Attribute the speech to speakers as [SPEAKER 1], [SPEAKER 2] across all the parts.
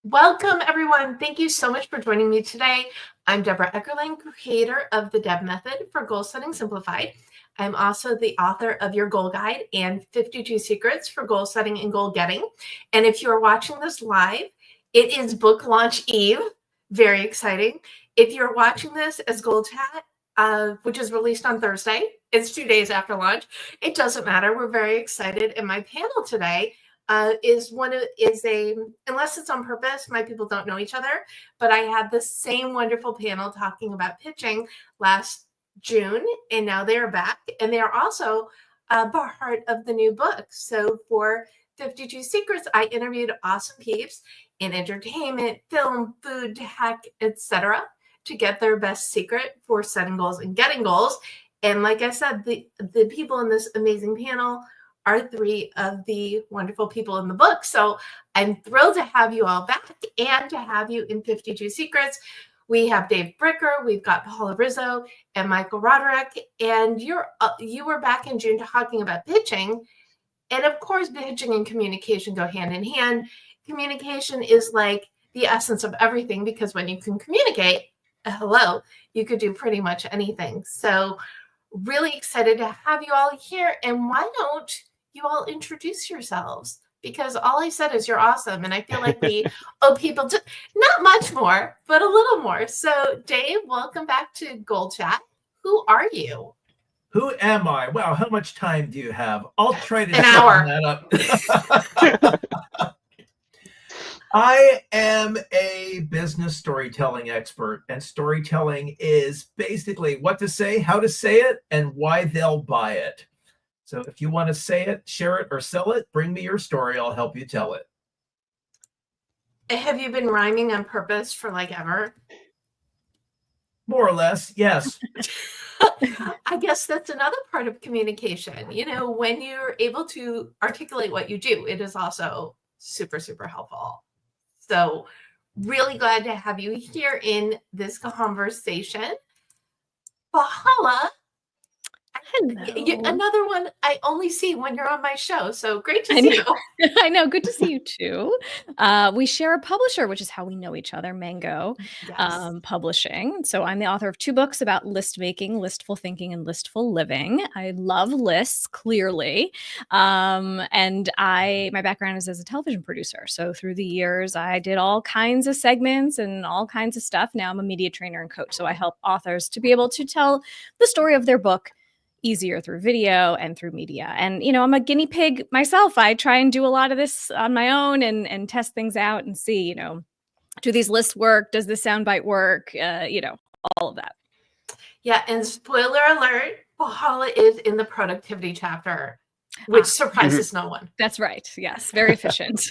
[SPEAKER 1] Welcome, everyone. Thank you so much for joining me today. I'm Debra Eckerling, creator of the Deb Method for Goal Setting Simplified. I'm also the author of your Goal Guide and 52 Secrets for Goal Setting and Goal Getting. And if you're watching this live, it is book launch eve. Very exciting. If you're watching this as Goal Chat, which is released on Thursday, it's 2 days after launch. It doesn't matter. We're very excited. And my panel today unless it's on purpose, my people don't know each other, but I had the same wonderful panel talking about pitching last June, and now they're back, and they are also part of the new book. So for 52 Secrets, I interviewed awesome peeps in entertainment, film, food, tech, etc., to get their best secret for setting goals and getting goals. And like I said, the people in this amazing panel are three of the wonderful people in the book. So I'm thrilled to have you all back and to have you in 52 Secrets. We have Dave Bricker, we've got Paula Rizzo and Michael Roderick, and you were back in June talking about pitching. And of course, pitching and communication go hand in hand. Communication is like the essence of everything, because when you can communicate, you could do pretty much anything. So really excited to have you all here. And why don't you all introduce yourselves? Because all I said is you're awesome. And I feel like we owe people not much more, but a little more. So Dave, welcome back to Goal Chat. Who are you?
[SPEAKER 2] Who am I? Wow, how much time do you have? I'll try to
[SPEAKER 1] An hour.
[SPEAKER 2] That up. I am a business storytelling expert, and storytelling is basically what to say, how to say it, and why they'll buy it. So if you want to say it, share it, or sell it, bring me your story. I'll help you tell it.
[SPEAKER 1] Have you been rhyming on purpose for like ever?
[SPEAKER 2] More or less, yes.
[SPEAKER 1] I guess that's another part of communication. You know, when you're able to articulate what you do, it is also super, super helpful. So really glad to have you here in this conversation. Paula, another one I only see when you're on my show. So great to see you.
[SPEAKER 3] I know. Good to see you too. We share a publisher, which is how we know each other, Mango Publishing. So I'm the author of 2 books about list making, Listful Thinking and Listful Living. I love lists, clearly. And my background is as a television producer. So through the years, I did all kinds of segments and all kinds of stuff. Now I'm a media trainer and coach. So I help authors to be able to tell the story of their book easier through video and through media. And, you know, I'm a guinea pig myself. I try and do a lot of this on my own and test things out and see, you know, do these lists work? Does this soundbite work? You know, all of that.
[SPEAKER 1] Yeah. And spoiler alert, Paula is in the productivity chapter, which surprises no one.
[SPEAKER 3] That's right. Yes. Very efficient.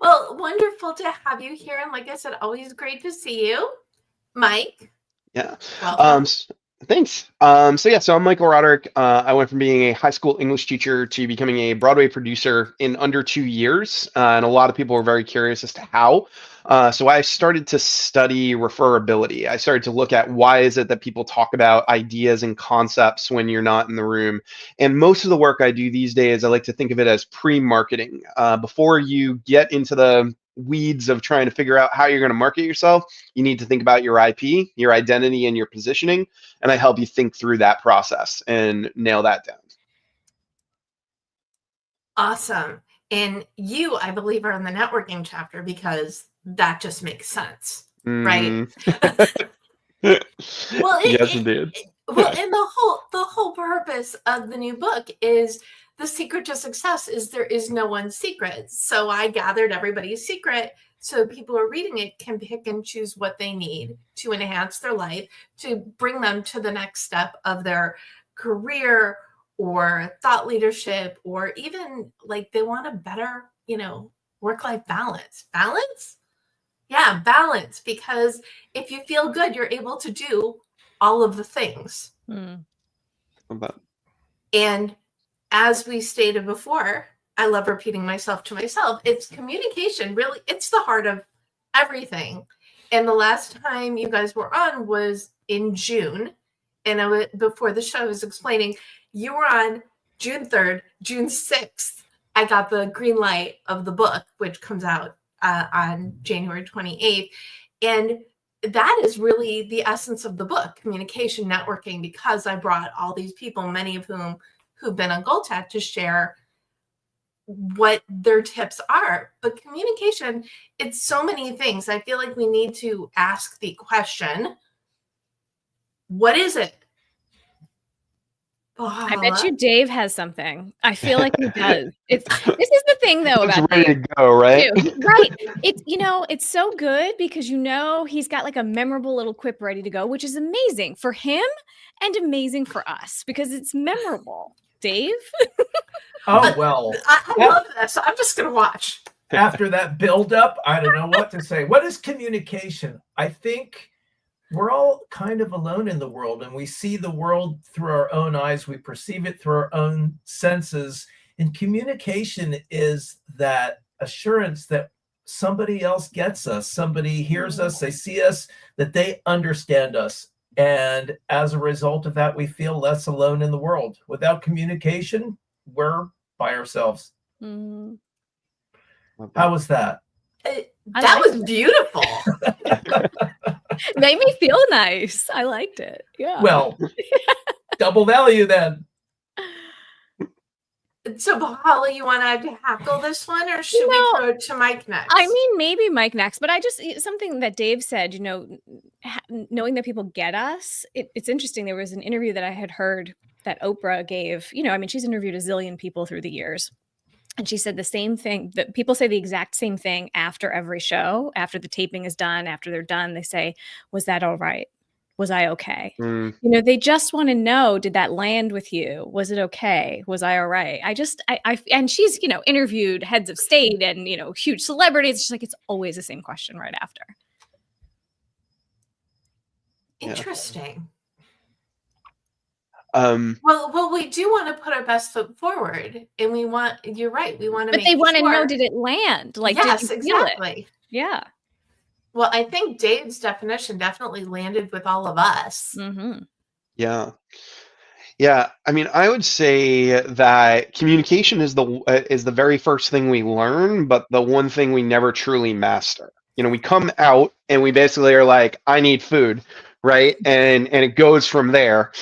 [SPEAKER 1] Well, wonderful to have you here. And like I said, always great to see you. Mike.
[SPEAKER 4] Yeah.
[SPEAKER 1] Welcome.
[SPEAKER 4] Thanks. So I'm Michael Roderick. I went from being a high school English teacher to becoming a Broadway producer in under 2 years. And a lot of people were very curious as to how. So I started to study referability. I started to look at why is it that people talk about ideas and concepts when you're not in the room. And most of the work I do these days, I like to think of it as pre-marketing. Before you get into the weeds of trying to figure out how you're going to market yourself, you need to think about your IP, your identity, and your positioning. And I help you think through that process and nail that down.
[SPEAKER 1] Awesome. And you, I believe, are in the networking chapter because that just makes sense, right?
[SPEAKER 4] Well, yes, indeed.
[SPEAKER 1] Well, and the whole purpose of the new book is the secret to success is there is no one secret. So I gathered everybody's secret so people who are reading it can pick and choose what they need to enhance their life, to bring them to the next step of their career or thought leadership, or even like they want a better, you know, work-life balance. Balance? Yeah, balance. Because if you feel good, you're able to do all of the things. And as we stated before, I love repeating myself to myself. It's communication, really. It's the heart of everything. And the last time you guys were on was in June. And before the show, I was explaining, you were on June 3rd, June 6th. I got the green light of the book, which comes out on January 28th. And that is really the essence of the book, communication, networking, because I brought all these people, many of who've been on GoalChat, to share what their tips are. But communication, it's so many things. I feel like we need to ask the question, what is it?
[SPEAKER 3] I bet you Dave has something. I feel like he does. This is the thing though
[SPEAKER 4] Looks
[SPEAKER 3] about
[SPEAKER 4] ready
[SPEAKER 3] Dave,
[SPEAKER 4] to go, right?
[SPEAKER 3] too. Right. It's so good because he's got like a memorable little quip ready to go, which is amazing for him and amazing for us because it's memorable. Dave?
[SPEAKER 2] Oh, well.
[SPEAKER 1] I love this. I'm just going to watch.
[SPEAKER 2] After that build-up, I don't know what to say. What is communication? I think we're all kind of alone in the world, and we see the world through our own eyes. We perceive it through our own senses. And communication is that assurance that somebody else gets us, somebody hears us, they see us, that they understand us. And as a result of that, we feel less alone in the world. Without communication, we're by ourselves.
[SPEAKER 3] Mm.
[SPEAKER 2] How was that?
[SPEAKER 1] That was beautiful.
[SPEAKER 3] Made me feel nice. I liked it. Yeah.
[SPEAKER 2] Well, double value then.
[SPEAKER 1] So, Paula, you want to tackle this one, or should we throw it to Mike next?
[SPEAKER 3] I mean, maybe Mike next, but something that Dave said, knowing that people get us, it's interesting. There was an interview that I had heard that Oprah gave, she's interviewed a zillion people through the years. And she said the same thing, that people say the exact same thing after every show, after the taping is done, after they're done, they say, was that all right? Was I okay?
[SPEAKER 4] Mm.
[SPEAKER 3] They just want to know, did that land with you? Was it okay? Was I all right? And she's, interviewed heads of state and, huge celebrities. She's like, it's always the same question right after.
[SPEAKER 1] Interesting.
[SPEAKER 4] Well,
[SPEAKER 1] we do want to put our best foot forward, and you're right. We want to,
[SPEAKER 3] but they want to know, did it land? Like,
[SPEAKER 1] yes,
[SPEAKER 3] did you feel
[SPEAKER 1] exactly.
[SPEAKER 3] It? Yeah.
[SPEAKER 1] Well, I think Dave's definition definitely landed with all of us.
[SPEAKER 3] Mm-hmm.
[SPEAKER 4] Yeah. Yeah. I mean, I would say that communication is the very first thing we learn, but the one thing we never truly master. We come out and we basically are like, I need food, right? And it goes from there.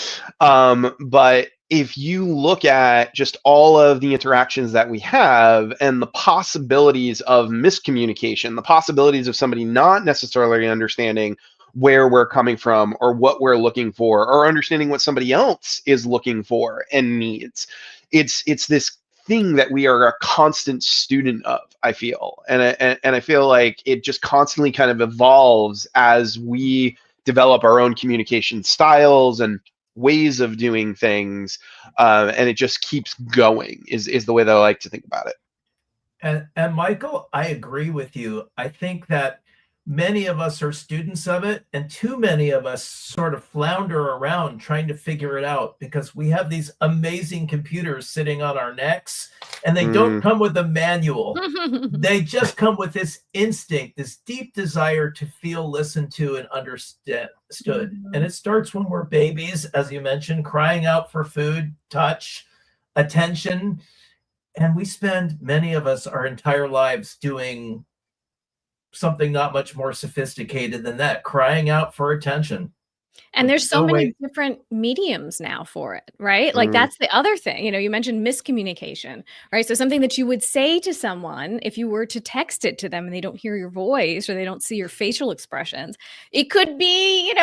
[SPEAKER 4] But if you look at just all of the interactions that we have and the possibilities of miscommunication, the possibilities of somebody not necessarily understanding where we're coming from or what we're looking for, or understanding what somebody else is looking for and needs, it's this thing that we are a constant student of, I feel. And I feel like it just constantly kind of evolves as we develop our own communication styles and ways of doing things, and it just keeps going is the way that I like to think about it.
[SPEAKER 2] And Michael, I agree with you. I think that many of us are students of it, and too many of us sort of flounder around trying to figure it out because we have these amazing computers sitting on our necks, and they don't come with a manual. They just come with this instinct, this deep desire to feel listened to and understood. And it starts when we're babies, as you mentioned, crying out for food, touch, attention. And we spend, many of us, our entire lives doing something not much more sophisticated than that, crying out for attention.
[SPEAKER 3] And there's so many different mediums now for it, right? Like that's the other thing. You mentioned miscommunication, right? So something that you would say to someone, if you were to text it to them and they don't hear your voice or they don't see your facial expressions, it could be,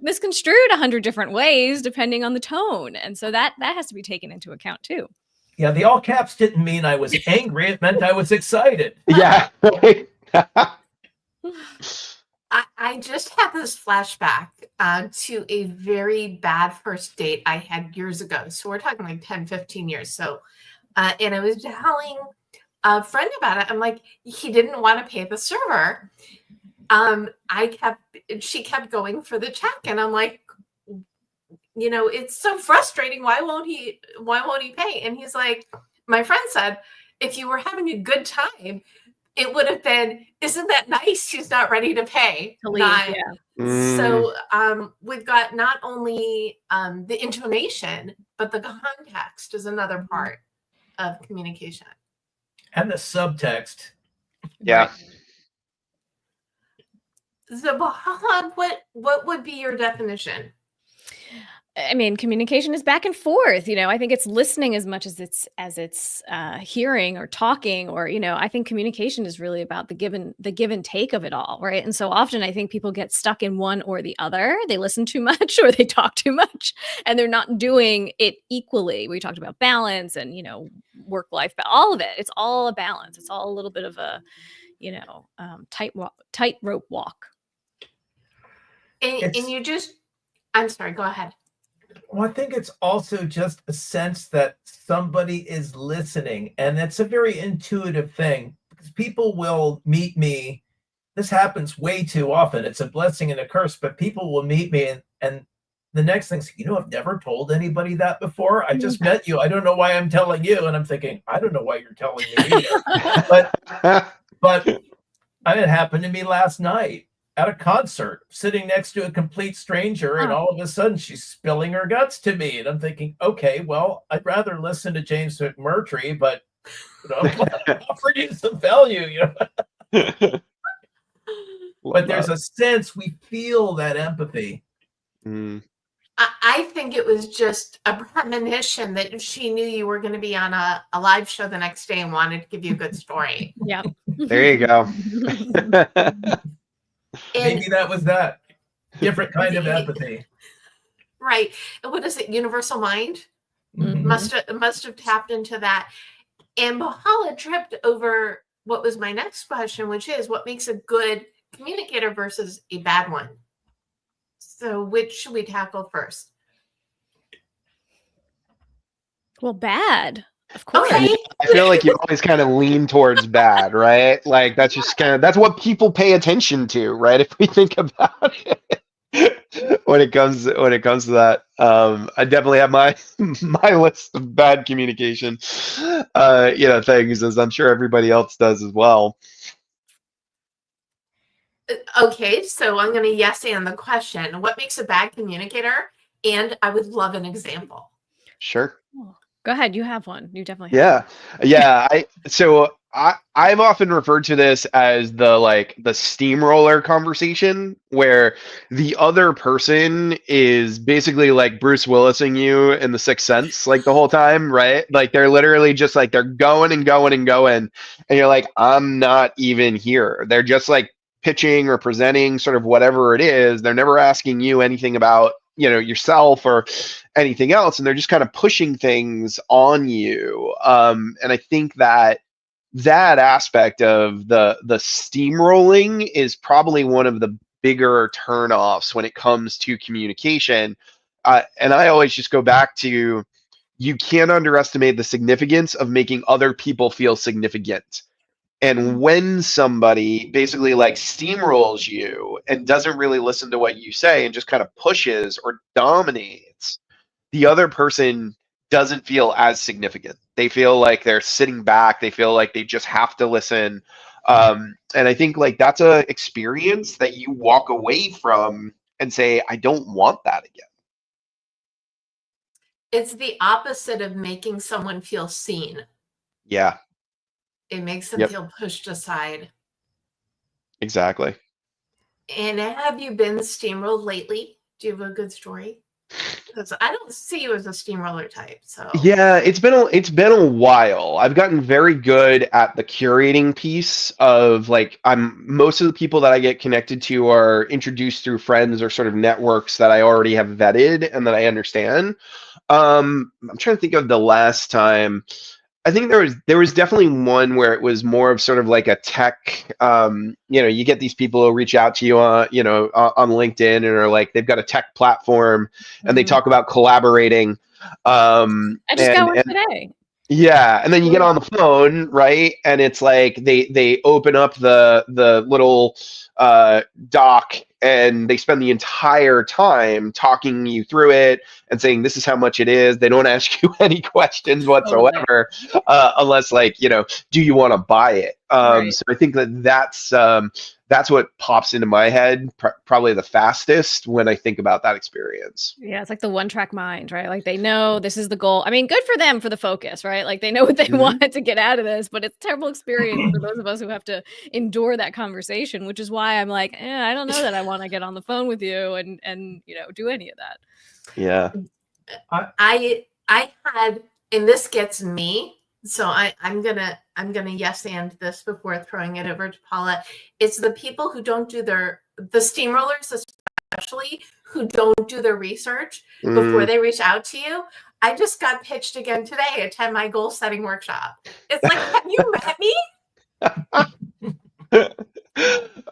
[SPEAKER 3] misconstrued 100 different ways depending on the tone. And so that has to be taken into account too.
[SPEAKER 2] Yeah, the all caps didn't mean I was angry. It meant I was excited.
[SPEAKER 4] Yeah.
[SPEAKER 1] I just had this flashback to a very bad first date I had years ago. So we're talking like 10, 15 years. So, and I was telling a friend about it. I'm like, he didn't want to pay the server. She kept going for the check. And I'm like, it's so frustrating. Why won't he pay? And he's like, my friend said, if you were having a good time, it would have been, isn't that nice? She's not ready to pay.
[SPEAKER 3] To leave,
[SPEAKER 1] So we've got not only the intonation, but the context is another part of communication.
[SPEAKER 2] And the subtext.
[SPEAKER 4] Yeah.
[SPEAKER 1] So, what would be your definition?
[SPEAKER 3] I mean, communication is back and forth. I think it's listening as much as it's hearing or talking, or I think communication is really about the give and take of it all, right? And so often, I think people get stuck in one or the other. They listen too much or they talk too much, and they're not doing it equally. We talked about balance and work-life, all of it. It's all a balance. It's all a little bit of a tightrope walk.
[SPEAKER 1] And you just, I'm sorry. Go ahead.
[SPEAKER 2] Well, I think it's also just a sense that somebody is listening, and it's a very intuitive thing, because people will meet me. This happens way too often. It's a blessing and a curse, but people will meet me and the next thing's, I've never told anybody that before. I just met you. I don't know why I'm telling you. And I'm thinking, I don't know why you're telling me either. but it happened to me last night at a concert, sitting next to a complete stranger, and all of a sudden she's spilling her guts to me. And I'm thinking, okay, well, I'd rather listen to James McMurtry, but offer you some value, But there's a sense, we feel that empathy.
[SPEAKER 1] I think it was just a premonition that she knew you were going to be on a live show the next day and wanted to give you a good story.
[SPEAKER 3] Yeah.
[SPEAKER 4] There you go.
[SPEAKER 2] Maybe that was that different kind of empathy.
[SPEAKER 1] Right. What is it? Universal mind?
[SPEAKER 2] Mm-hmm.
[SPEAKER 1] Must have tapped into that. And Paula tripped over what was my next question, which is what makes a good communicator versus a bad one. So which should we tackle first?
[SPEAKER 3] Well, bad. Of course.
[SPEAKER 1] Okay.
[SPEAKER 4] I feel like you always kind of lean towards bad, right? Like that's just that's what people pay attention to, right? If we think about it, when it comes to that, I definitely have my list of bad communication, things, as I'm sure everybody else does as well.
[SPEAKER 1] Okay, so I'm going to yes and the question. What makes a bad communicator? And I would love an example.
[SPEAKER 4] Sure.
[SPEAKER 3] Go ahead. You have one. You definitely have one.
[SPEAKER 4] Yeah. I've often referred to this as the steamroller conversation, where the other person is basically like Bruce Willising you in The Sixth Sense, like the whole time, right? Like they're literally just like they're going and going and going, and you're like, I'm not even here. They're just like pitching or presenting sort of whatever it is. They're never asking you anything about yourself or anything else, and they're just kind of pushing things on you. And I think that aspect of the steamrolling is probably one of the bigger turnoffs when it comes to communication. And I always just go back to, you can't underestimate the significance of making other people feel significant. And when somebody basically like steamrolls you and doesn't really listen to what you say and just kind of pushes or dominates, the other person doesn't feel as significant. They feel like they're sitting back. They feel like they just have to listen. And I think like that's a experience that you walk away from and say, I don't want that again.
[SPEAKER 1] It's the opposite of making someone feel seen.
[SPEAKER 4] Yeah.
[SPEAKER 1] It makes them feel pushed aside.
[SPEAKER 4] Exactly.
[SPEAKER 1] And have you been steamrolled lately? Do you have a good story? Because I don't see you as a steamroller type. So
[SPEAKER 4] yeah, it's been a while. I've gotten very good at the curating piece of like, most of the people that I get connected to are introduced through friends or sort of networks that I already have vetted and that I understand. I'm trying to think of the last time. I think there was definitely one where it was more of sort of like a tech, you get these people who reach out to you on LinkedIn and are like, they've got a tech platform and they talk about collaborating.
[SPEAKER 3] I just got one today.
[SPEAKER 4] Yeah. And then you get on the phone, right? And it's like they open up the little doc and they spend the entire time talking you through it and saying, this is how much it is. They don't ask you any questions whatsoever, unless like, do you want to buy it? Right. So I think that's that's what pops into my head probably the fastest when I think about that experience.
[SPEAKER 3] Yeah, it's like the one-track mind, right? Like they know this is the goal. I mean, good for them for the focus, right? Like they know what they want to get out of this, but it's a terrible experience for those of us who have to endure that conversation, which is why I'm like, I don't know that I want to get on the phone with you and do any of that.
[SPEAKER 4] Yeah.
[SPEAKER 1] I had, and this gets me, so I'm gonna yes and this before throwing it over to Paula. It's the people who don't do the steamrollers especially, who don't do their research before they reach out to you. I just got pitched again today to attend my goal setting workshop. It's like, have you met me?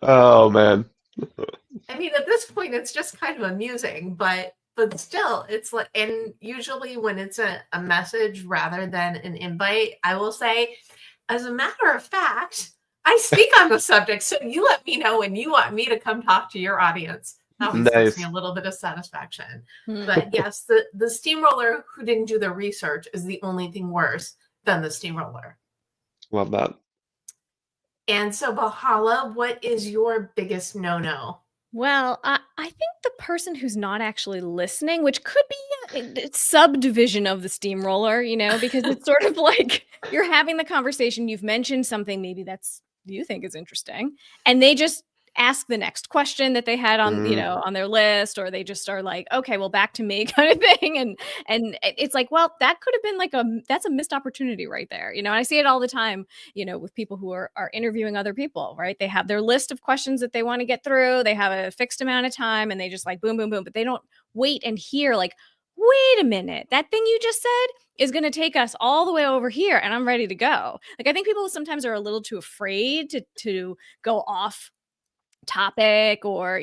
[SPEAKER 4] Oh man.
[SPEAKER 1] I mean, at this point, it's just kind of amusing, but still, it's like, and usually when it's a message rather than an invite, I will say, as a matter of fact, I speak on the subject, so you let me know when you want me to come talk to your audience. That always gives me a little bit of satisfaction. But yes, the steamroller who didn't do the research is the only thing worse than the steamroller.
[SPEAKER 4] Love that. And
[SPEAKER 1] so, Paula, what is your biggest no-no?
[SPEAKER 3] Well, I think the person who's not actually listening, which could be a subdivision of the steamroller, because it's sort of like you're having the conversation, you've mentioned something maybe that's you think is interesting, and they just ask the next question that they had on, on their list, or they just are like, okay, well, back to me kind of thing. And it's like, well, that could have been that's a missed opportunity right there. And I see it all the time, with people who are interviewing other people, right? They have their list of questions that they want to get through. They have a fixed amount of time and they just like, boom, boom, boom. But they don't wait and hear like, wait a minute, that thing you just said is going to take us all the way over here and I'm ready to go. Like, I think people sometimes are a little too afraid to go off topic or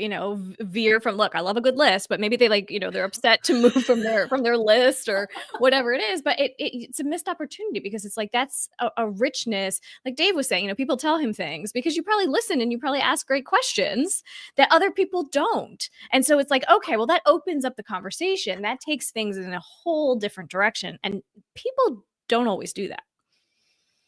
[SPEAKER 3] veer from, look, I love a good list, but maybe they they're upset to move from their list or whatever it is, but it's a missed opportunity because it's like that's a richness, like Dave was saying, people tell him things because you probably listen and you probably ask great questions that other people don't, and so it's like, okay, well, that opens up the conversation, that takes things in a whole different direction, and people don't always do that.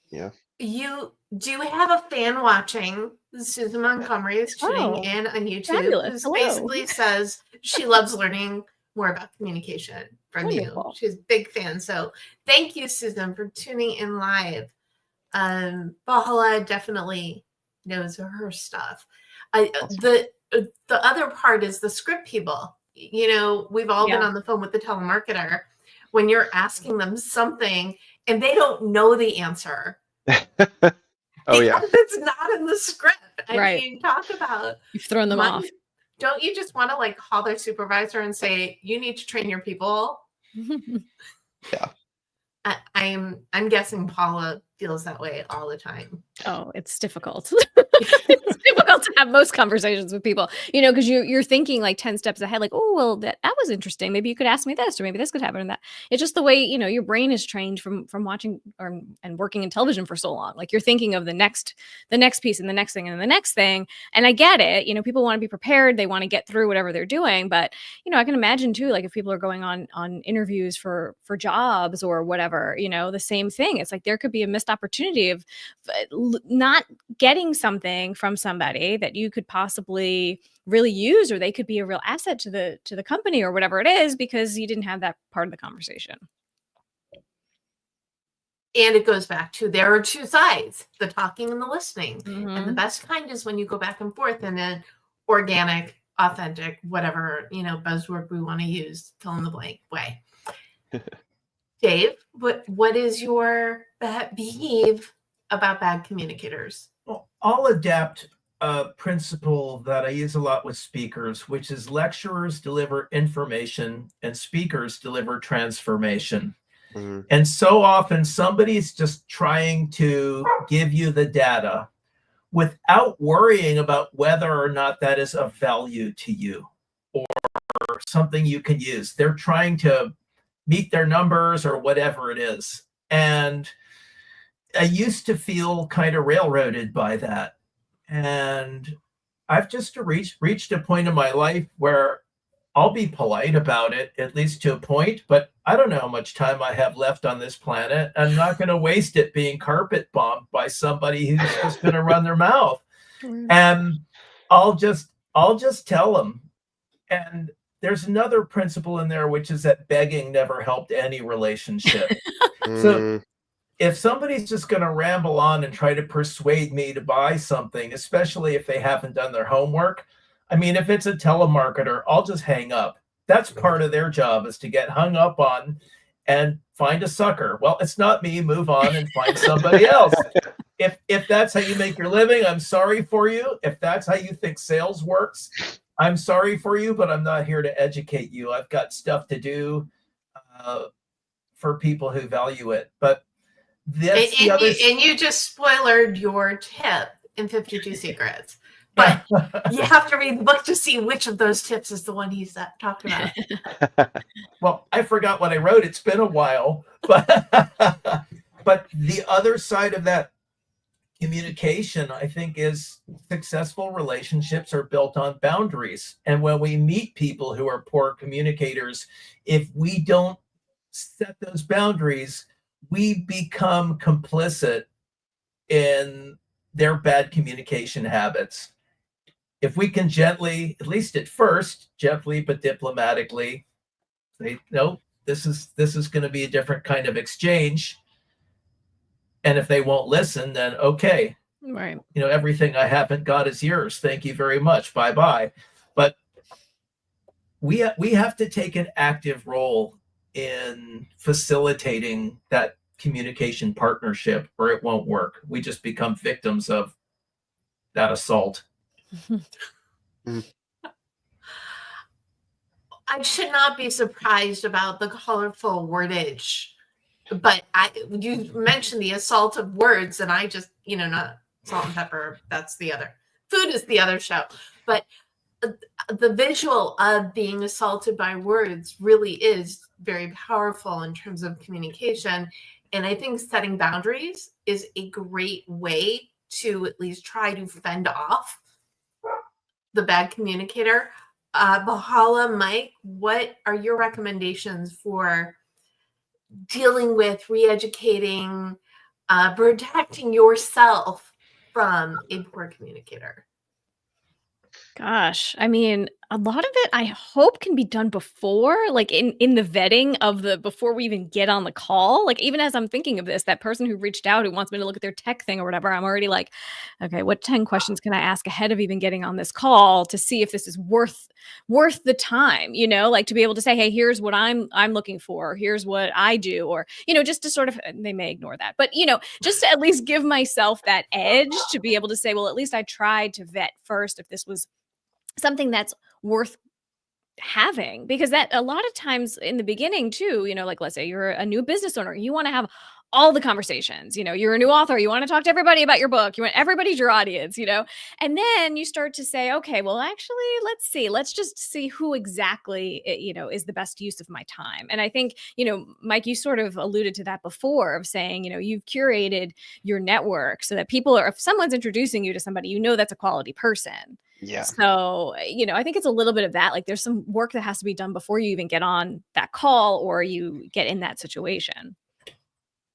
[SPEAKER 4] Yeah.
[SPEAKER 1] You do have a fan watching. Susan Montgomery is tuning in on YouTube. Who basically says she loves learning more about communication from you. She's a big fan. So thank you, Susan, for tuning in live. Paula definitely knows her stuff. The other part is the script people. We've all been on the phone with the telemarketer when you're asking them something and they don't know the answer.
[SPEAKER 4] Oh yeah,
[SPEAKER 1] it's not in the script. I mean, talk about
[SPEAKER 3] you've thrown them off.
[SPEAKER 1] Don't you just want to call their supervisor and say, you need to train your people?
[SPEAKER 4] Yeah.
[SPEAKER 1] I'm guessing Paula feels that way all the time.
[SPEAKER 3] Oh, it's difficult. It's difficult to have most conversations with people, because you're thinking like 10 steps ahead, like, oh, well, that was interesting. Maybe you could ask me this, or maybe this could happen and that. It's just the way, your brain is trained from watching and working in television for so long. Like you're thinking of the next piece and the next thing and the next thing. And I get it. People want to be prepared. They want to get through whatever they're doing. But, I can imagine too, like if people are going on interviews for jobs or whatever, the same thing. It's like there could be a missed opportunity of not getting something from somebody that you could possibly really use, or they could be a real asset to the company or whatever it is, because you didn't have that part of the conversation.
[SPEAKER 1] And it goes back to, there are two sides, the talking and the listening. And the best kind is when you go back and forth in an organic, authentic, whatever, buzzword we want to use, fill in the blank way. Dave, what is your peeve about bad communicators?
[SPEAKER 2] Well, I'll adapt a principle that I use a lot with speakers, which is lecturers deliver information and speakers deliver transformation. And so often somebody's just trying to give you the data without worrying about whether or not that is of value to you or something you can use. They're trying to meet their numbers or whatever it is. And I used to feel kind of railroaded by that. And I've just reached a point in my life where I'll be polite about it, at least to a point, but I don't know how much time I have left on this planet. I'm not going to waste it being carpet bombed by somebody who's just going to run their mouth. And I'll just tell them. And there's another principle in there, which is that begging never helped any relationship. So if somebody's just going to ramble on and try to persuade me to buy something, especially if they haven't done their homework, I mean, if it's a telemarketer, I'll just hang up. That's part of their job, is to get hung up on and find a sucker. Well, it's not me. Move on and find somebody else. If that's how you make your living, I'm sorry for you. If that's how you think sales works, I'm sorry for you, but I'm not here to educate you. I've got stuff to do for people who value it. But that's the other.
[SPEAKER 1] And you just spoiled your tip in 52 Secrets. But you have to read the book to see which of those tips is the one he's talking about.
[SPEAKER 2] Well, I forgot what I wrote. It's been a while. But the other side of that communication, I think, is successful relationships are built on boundaries. And when we meet people who are poor communicators, if we don't set those boundaries, we become complicit in their bad communication habits. If we can gently, at least at first, gently but diplomatically say, no, this is going to be a different kind of exchange. And if they won't listen, then okay.
[SPEAKER 3] Right.
[SPEAKER 2] Everything I haven't got is yours. Thank you very much. Bye-bye. But we have to take an active role in facilitating that communication partnership, or it won't work. We just become victims of that assault.
[SPEAKER 1] I should not be surprised about the colorful wordage, but you mentioned the assault of words, and I just, not Salt and Pepper. That's the other. Food is the other show. But the visual of being assaulted by words really is very powerful in terms of communication. And I think setting boundaries is a great way to at least try to fend off the bad communicator. Paula, Mike, what are your recommendations for dealing with, re-educating, protecting yourself from a poor communicator?
[SPEAKER 3] Gosh, I mean, a lot of it I hope can be done before, like in the vetting of before we even get on the call. Like, even as I'm thinking of this, that person who reached out who wants me to look at their tech thing or whatever, I'm already like, okay, what 10 questions can I ask ahead of even getting on this call to see if this is worth the time, like to be able to say, hey, here's what I'm looking for, here's what I do, or just to sort of, they may ignore that, but just to at least give myself that edge to be able to say, well, at least I tried to vet first if this was something that's worth having, because that a lot of times in the beginning too, like let's say you're a new business owner, you want to have all the conversations, you're a new author, you want to talk to everybody about your book, you want everybody's your audience, and then you start to say, okay, well, actually, let's just see who exactly, is the best use of my time. And I think, Mike, you sort of alluded to that before of saying, you've curated your network so that people if someone's introducing you to somebody, that's a quality person.
[SPEAKER 4] Yeah.
[SPEAKER 3] So, I think it's a little bit of that. Like, there's some work that has to be done before you even get on that call or you get in that situation.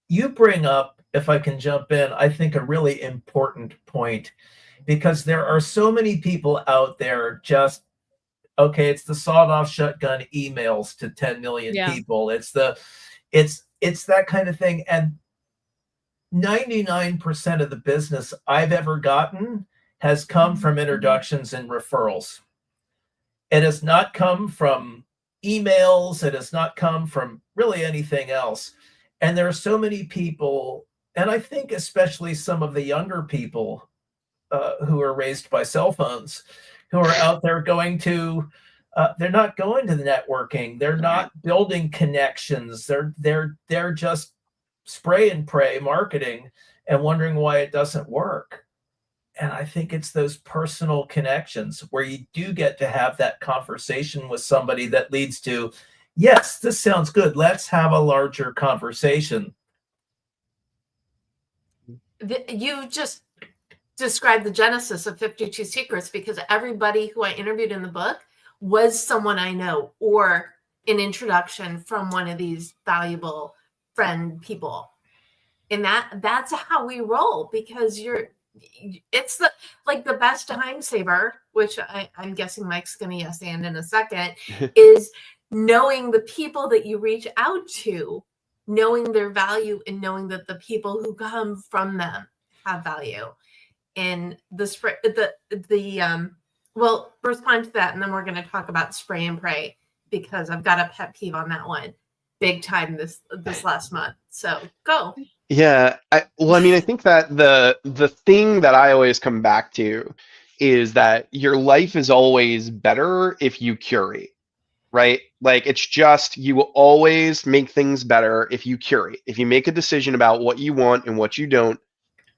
[SPEAKER 2] You bring up, if I can jump in, I think a really important point, because there are so many people out there just, okay, it's the sawed-off shotgun emails to 10 million people. It's that kind of thing. And 99% of the business I've ever gotten has come from introductions and referrals. It has not come from emails. It has not come from really anything else. And there are so many people, and I think especially some of the younger people who are raised by cell phones, who are out there going to, they're not going to the networking. They're not building connections. They're just spray and pray marketing and wondering why it doesn't work. And I think it's those personal connections where you do get to have that conversation with somebody that leads to, yes, this sounds good. Let's have a larger conversation.
[SPEAKER 1] You just described the genesis of 52 Secrets, because everybody who I interviewed in the book was someone I know or an introduction from one of these valuable friend people. And that's how we roll, because it's the best time saver, which I'm guessing Mike's going to yes and in a second, is knowing the people that you reach out to, knowing their value, and knowing that the people who come from them have value. And well, respond to that, and then we're going to talk about spray and pray, because I've got a pet peeve on that one big time this last month. So go.
[SPEAKER 4] Yeah, I think that the thing that I always come back to is that your life is always better if you curate, right? Like, it's just, you will always make things better if you curate. If you make a decision about what you want and what you don't,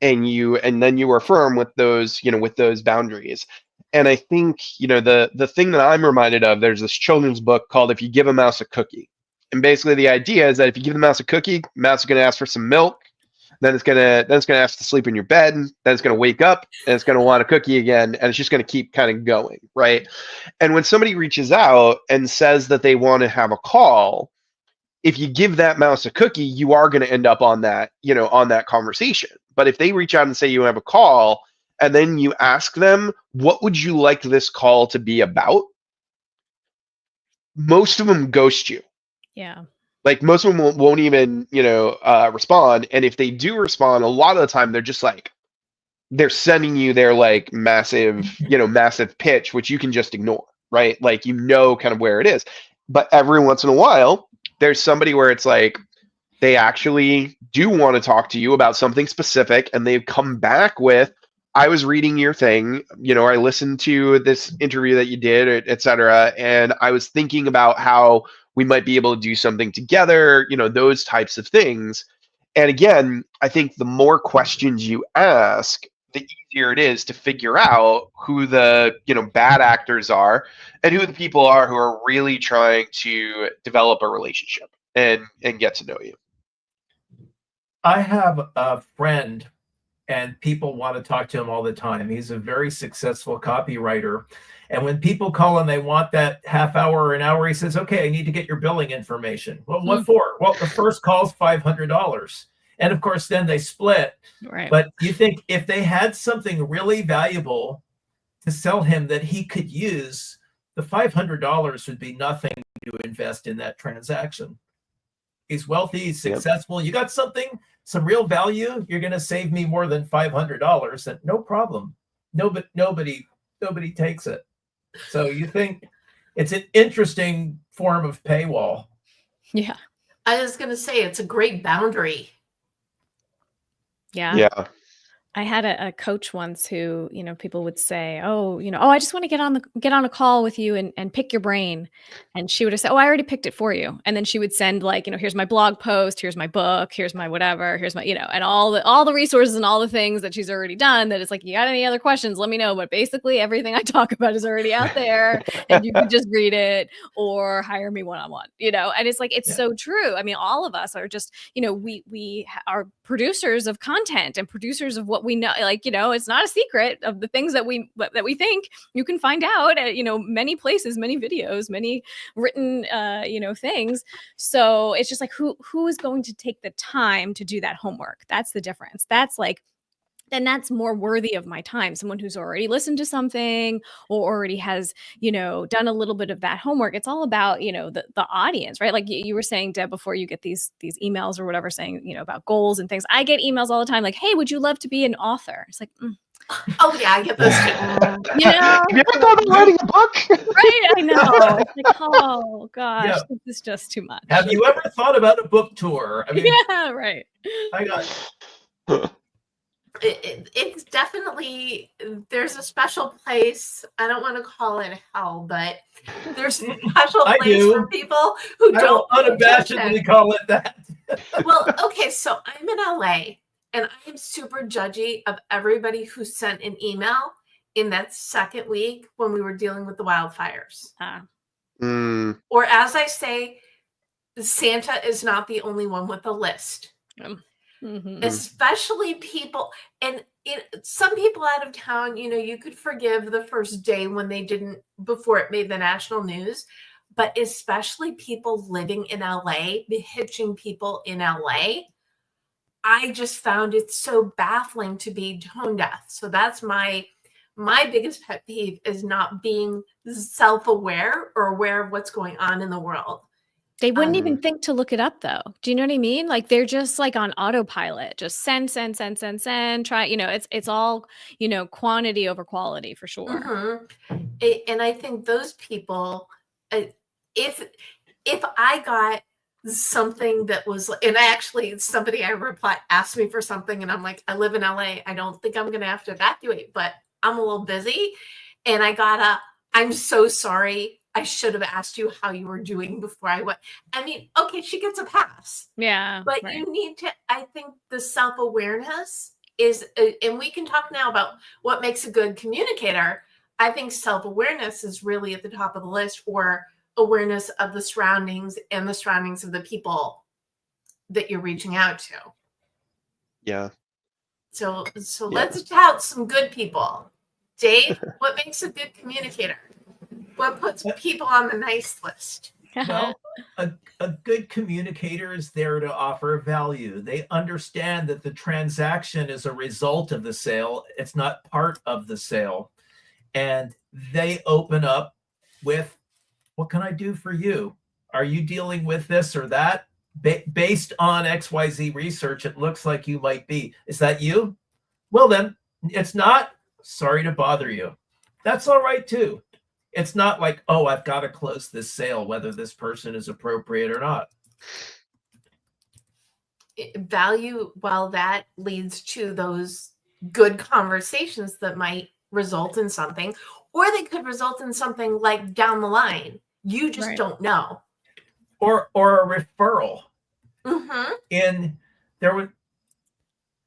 [SPEAKER 4] and then you are firm with those, with those boundaries. And I think, the thing that I'm reminded of, there's this children's book called If You Give a Mouse a Cookie. And basically the idea is that if you give the mouse a cookie, the mouse is going to ask for some milk, then it's gonna ask to sleep in your bed, then it's gonna wake up and it's gonna want a cookie again, and it's just gonna keep kind of going, right? And when somebody reaches out and says that they want to have a call, if you give that mouse a cookie, you are going to end up on that, on that conversation. But if they reach out and say you have a call, and then you ask them, what would you like this call to be about? Most of them ghost you.
[SPEAKER 3] Yeah.
[SPEAKER 4] Like, most of them won't even, respond. And if they do respond, a lot of the time they're just like, they're sending you their like massive, massive pitch, which you can just ignore, right? Like, kind of where it is. But every once in a while, there's somebody where it's like, they actually do want to talk to you about something specific, and they've come back with, I was reading your thing, I listened to this interview that you did, et cetera, and I was thinking about how we might be able to do something together, those types of things. And again, I think the more questions you ask, the easier it is to figure out who the, bad actors are and who the people are who are really trying to develop a relationship and get to know you.
[SPEAKER 2] I have a friend, and people want to talk to him all the time. He's a very successful copywriter. And when people call and they want that half hour or an hour, he says, okay, I need to get your billing information. Well, what for? Well, the first call's $500. And of course, then they split.
[SPEAKER 3] Right.
[SPEAKER 2] But you think if they had something really valuable to sell him that he could use, the $500 would be nothing to invest in that transaction. He's wealthy, he's successful. Yep. You got some real value, you're going to save me more than $500, and no problem. Nobody takes it. So you think it's an interesting form of paywall.
[SPEAKER 3] Yeah.
[SPEAKER 1] I was going to say, it's a great boundary.
[SPEAKER 3] Yeah.
[SPEAKER 4] Yeah.
[SPEAKER 3] I had a coach once who, people would say, oh, I just want to get on a call with you and pick your brain. And she would have said, oh, I already picked it for you. And then she would send like, here's my blog post, here's my book, here's my whatever, here's my, and all the resources and all the things that she's already done, that it's like, you got any other questions, let me know. But basically everything I talk about is already out there, and you can just read it or hire me one-on-one, and it's like, it's so true. I mean, all of us are just, we are producers of content and producers of what we know. Like, it's not a secret of the things that we think. You can find out at, many places, many videos, many written, things. So it's just like, who is going to take the time to do that homework? That's the difference. That's like, then that's more worthy of my time. Someone who's already listened to something or already has, done a little bit of that homework. It's all about, the audience, right? Like you were saying, Deb, before you get these emails or whatever saying, about goals and things. I get emails all the time like, hey, would you love to be an author? It's like,
[SPEAKER 1] oh yeah, I get those too.
[SPEAKER 4] Have you ever thought of writing a book?
[SPEAKER 3] Right, I know. It's like, oh gosh, this is just too much.
[SPEAKER 2] Have you ever thought about a book tour? I mean,
[SPEAKER 3] yeah, right.
[SPEAKER 2] I got
[SPEAKER 1] it's definitely, there's a special place. I don't want to call it hell, but there's a special place for people who don't
[SPEAKER 2] unabashedly call it that.
[SPEAKER 1] Well, okay, so I'm in LA, and I am super judgy of everybody who sent an email in that second week when we were dealing with the wildfires. Or as I say, Santa is not the only one with a list. Mm-hmm. Especially people, and some people out of town, you could forgive the first day when they didn't, before it made the national news, but especially people living in LA, hitching people in LA. I just found it so baffling to be tone deaf. So that's my biggest pet peeve, is not being self-aware or aware of what's going on in the world.
[SPEAKER 3] They wouldn't even think to look it up, though. Do you know what I mean? Like, they're just like on autopilot, just send, try, it's all, quantity over quality for sure.
[SPEAKER 1] And I think those people, if I got something that was, and actually somebody asked me for something, and I'm like, I live in LA. I don't think I'm going to have to evacuate, but I'm a little busy. And I'm so sorry. I should have asked you how you were doing before I went. I mean, okay, she gets a pass.
[SPEAKER 3] Yeah.
[SPEAKER 1] But
[SPEAKER 3] right.
[SPEAKER 1] you need to, I think the self-awareness is, and we can talk now about what makes a good communicator. I think self-awareness is really at the top of the list, or awareness of the surroundings and the surroundings of the people that you're reaching out to.
[SPEAKER 4] Yeah.
[SPEAKER 1] So let's tout some good people. Dave, what makes a good communicator? What puts people on the nice list?
[SPEAKER 2] Well, a good communicator is there to offer value. They understand that the transaction is a result of the sale. It's not part of the sale. And they open up with, what can I do for you? Are you dealing with this or that? Based on XYZ research, it looks like you might be. Is that you? Well, then it's not. Sorry to bother you. That's all right too. It's not like, oh, I've got to close this sale, whether this person is appropriate or not.
[SPEAKER 1] Value, well, that leads to those good conversations that might result in something, or they could result in something like down the line. You just don't know.
[SPEAKER 2] Or a referral.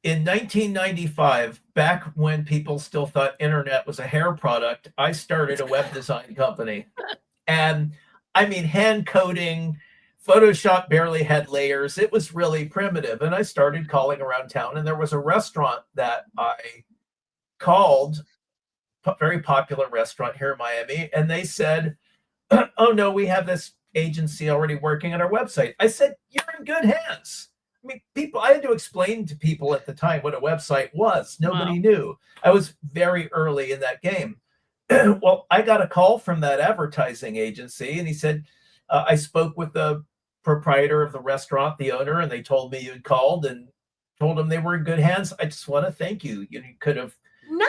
[SPEAKER 2] In 1995, back when people still thought internet was a hair product, I started a web design company. And I mean, hand coding, Photoshop barely had layers. It was really primitive. And I started calling around town, and there was a restaurant that I called, very popular restaurant here in Miami. And they said, oh no, we have this agency already working on our website. I said, you're in good hands. I mean, I had to explain to people at the time what a website was. Nobody knew. I was very early in that game. Well, I got a call from that advertising agency, and he said, I spoke with the proprietor of the restaurant, the owner, and they told me you'd called, and told them they were in good hands. I just want to thank you. You could have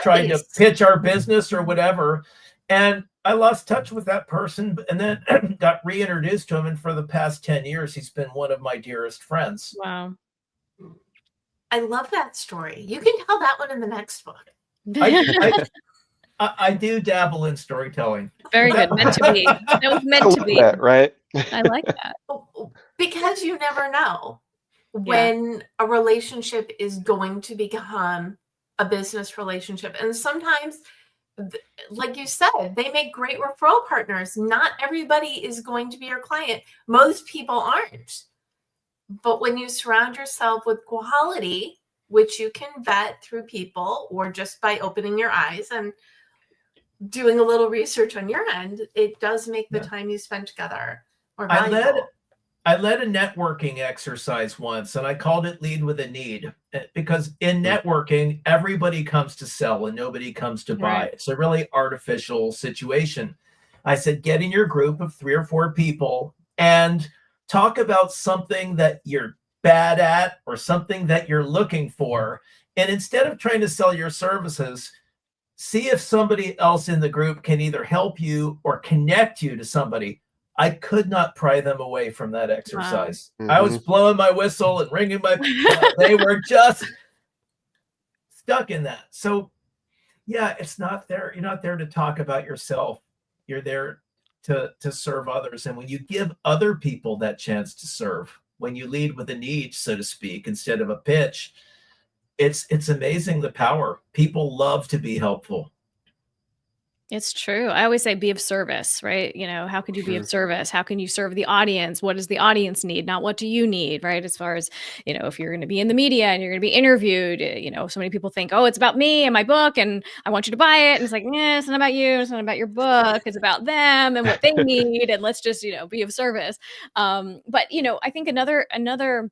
[SPEAKER 2] tried to pitch our business or whatever. And I lost touch with that person, and then got reintroduced to him. And for the past 10 years, he's been one of my dearest friends.
[SPEAKER 3] Wow.
[SPEAKER 1] I love that story. You can tell that one in the next book.
[SPEAKER 2] I do dabble in storytelling.
[SPEAKER 3] Very good. Meant to be. That was meant to be.
[SPEAKER 4] That, right?
[SPEAKER 3] I like that.
[SPEAKER 1] Because you never know when a relationship is going to become a business relationship. And sometimes, like you said, they make great referral partners. Not everybody is going to be your client. Most people aren't. But when you surround yourself with quality, which you can vet through people or just by opening your eyes and doing a little research on your end, it does make the time you spend together more valuable.
[SPEAKER 2] I led a networking exercise once, and I called it Lead with a Need, because in networking, everybody comes to sell and nobody comes to buy. It's a really artificial situation. I said, get in your group of 3 or 4 people and talk about something that you're bad at or something that you're looking for. And instead of trying to sell your services, see if somebody else in the group can either help you or connect you to somebody. I could not pry them away from that exercise. Wow. I was blowing my whistle and ringing my they were just stuck in that. So yeah, it's not there. You're not there to talk about yourself. You're there to serve others. And when you give other people that chance to serve, when you lead with a need, so to speak, instead of a pitch, it's amazing the power. People love to be helpful.
[SPEAKER 3] It's true. I always say be of service, right? How could you be of service? How can you serve the audience? What does the audience need? Not what do you need, right? As far as, if you're going to be in the media and you're going to be interviewed, so many people think, oh, it's about me and my book and I want you to buy it. And it's like, it's not about you. It's not about your book. It's about them and what they need. And let's just, be of service. But, I think another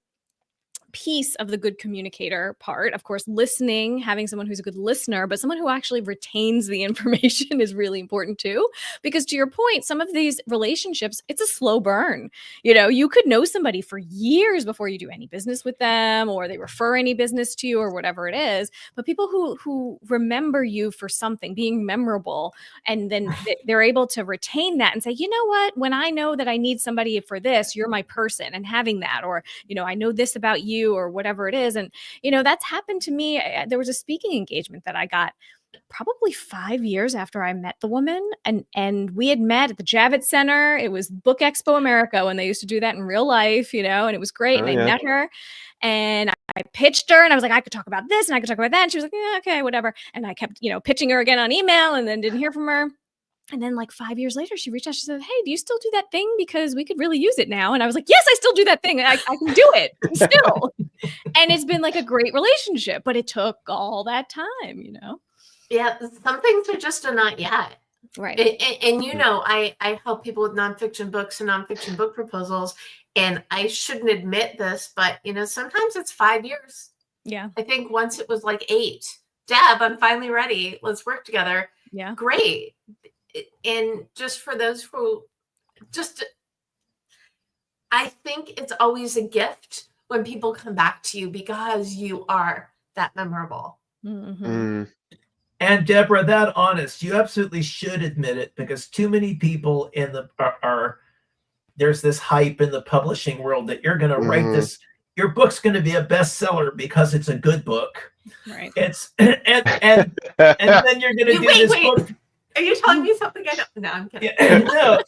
[SPEAKER 3] piece of the good communicator part. Of course, listening, having someone who's a good listener, but someone who actually retains the information is really important too. Because to your point, some of these relationships, it's a slow burn. You could know somebody for years before you do any business with them, or they refer any business to you, or whatever it is. But people who remember you for something, being memorable, and then they're able to retain that and say, you know what, when I know that I need somebody for this, you're my person, and having that, or, I know this about you, or whatever it is. And, that's happened to me. There was a speaking engagement that I got probably 5 years after I met the woman, and we had met at the Javits Center. It was Book Expo America when they used to do that in real life, and it was great.
[SPEAKER 4] Oh,
[SPEAKER 3] And I met her, and I pitched her, and I was like, I could talk about this and I could talk about that. And she was like, yeah, okay, whatever. And I kept, pitching her again on email, and then didn't hear from her. And then like 5 years later, she reached out. She said, hey, do you still do that thing? Because we could really use it now. And I was like, yes, I still do that thing. I can do it still. And it's been like a great relationship, but it took all that time,
[SPEAKER 1] Yeah, some things are just a not yet.
[SPEAKER 3] Right.
[SPEAKER 1] And I help people with nonfiction books and nonfiction book proposals. And I shouldn't admit this, but, sometimes it's 5 years.
[SPEAKER 3] Yeah.
[SPEAKER 1] I think once it was like 8. Deb, I'm finally ready. Let's work together.
[SPEAKER 3] Yeah.
[SPEAKER 1] Great. And just for those who I think it's always a gift when people come back to you because you are that memorable.
[SPEAKER 3] Mm-hmm.
[SPEAKER 2] And Debra, that honest, you absolutely should admit it, because too many people in the are there's this hype in the publishing world that you're going to write this, your book's going to be a bestseller because it's a good book.
[SPEAKER 3] Right.
[SPEAKER 2] It's and then you're going to do this book.
[SPEAKER 1] Are you telling me something I don't? No, I'm kidding.
[SPEAKER 2] Yeah, no,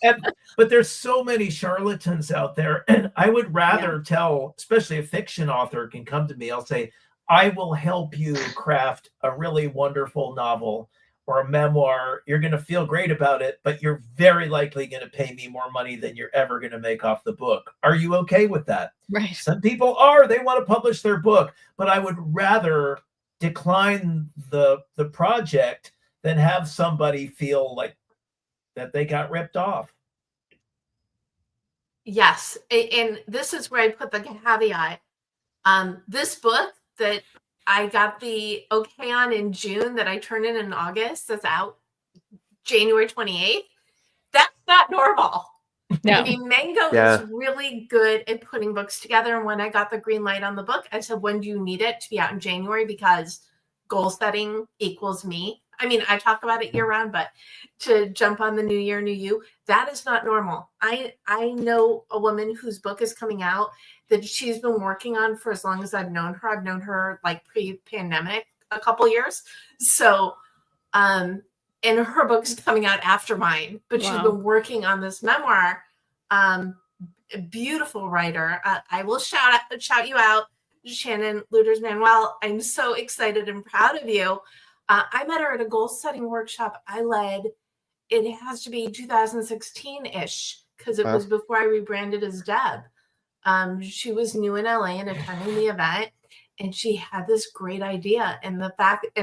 [SPEAKER 2] but there's so many charlatans out there, and I would rather tell, especially a fiction author can come to me, I'll say, I will help you craft a really wonderful novel or a memoir. You're going to feel great about it, but you're very likely going to pay me more money than you're ever going to make off the book. Are you okay with that?
[SPEAKER 3] Right.
[SPEAKER 2] Some people they want to publish their book, but I would rather decline the project than have somebody feel like that they got ripped off.
[SPEAKER 1] Yes. And this is where I put the caveat. This book that I got the okay on in June, that I turned in August, that's out January 28th. That's not normal.
[SPEAKER 3] No.
[SPEAKER 1] I mean, Mango is really good at putting books together. And when I got the green light on the book, I said, when do you need it to be out in January? Because goal setting equals me. I mean, I talk about it year round, but to jump on the new year, new you, that is not normal. I know a woman whose book is coming out that she's been working on for as long as I've known her. I've known her like pre-pandemic, a couple years. So, and her book is coming out after mine, but she's been working on this memoir. A beautiful writer. I will shout you out, Shannon Luders Manuel. I'm so excited and proud of you. I met her at a goal setting workshop I led. It has to be 2016-ish, because it was before I rebranded as Deb. She was new in LA and attending the event, and she had this great idea. And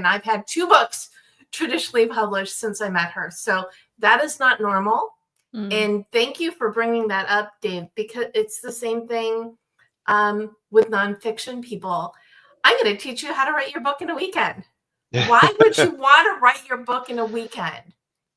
[SPEAKER 1] I've had 2 books traditionally published since I met her. So that is not normal. And thank you for bringing that up, Dave, because it's the same thing with nonfiction people. I'm going to teach you how to write your book in a weekend. Why would you want to write your book in a weekend?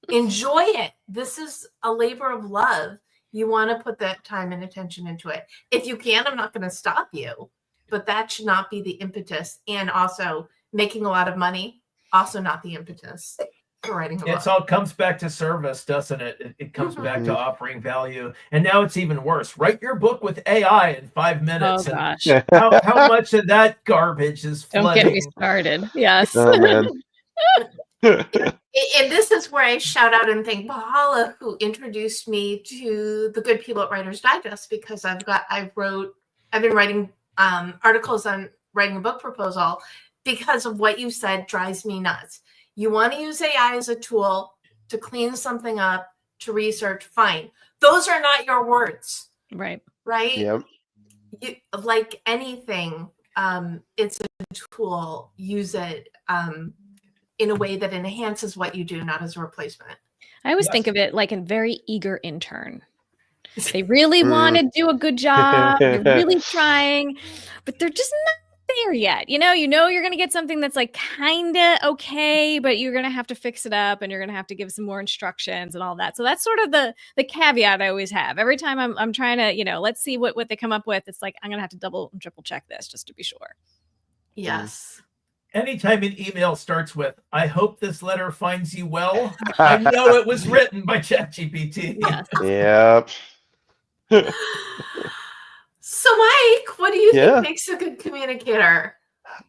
[SPEAKER 1] Enjoy it. This is a labor of love. You want to put that time and attention into it. If you can, I'm not going to stop you, but that should not be the impetus. And also making a lot of money, also not the impetus for writing a book.
[SPEAKER 2] It all comes back to service, doesn't it? It comes back to offering value. And now it's even worse. Write your book with AI in 5 minutes.
[SPEAKER 3] Oh, gosh.
[SPEAKER 2] How much of that garbage is flooding?
[SPEAKER 3] Don't get me started. Yes.
[SPEAKER 4] Oh, man.
[SPEAKER 1] And this is where I shout out and thank Paula, who introduced me to the good people at Writer's Digest, because I've been writing articles on writing a book proposal because of what you said drives me nuts. You want to use AI as a tool to clean something up, to research, fine. Those are not your words.
[SPEAKER 3] Right.
[SPEAKER 1] Right?
[SPEAKER 4] Yep.
[SPEAKER 1] Like anything, it's a tool. Use it in a way that enhances what you do, not as a replacement.
[SPEAKER 3] I always think of it like a very eager intern. They really want to do a good job. They're really trying, but they're just not there yet. You know you're going to get something that's like kind of okay, but you're going to have to fix it up and you're going to have to give some more instructions and all that. So that's sort of the caveat I always have. Every time I'm trying to, let's see what they come up with. It's like, I'm going to have to double and triple check this just to be sure.
[SPEAKER 1] Yes.
[SPEAKER 2] Anytime an email starts with, I hope this letter finds you well, I know it was written by ChatGPT.
[SPEAKER 3] Yes.
[SPEAKER 4] Yep.
[SPEAKER 1] So, Mike, what do you think makes a good communicator?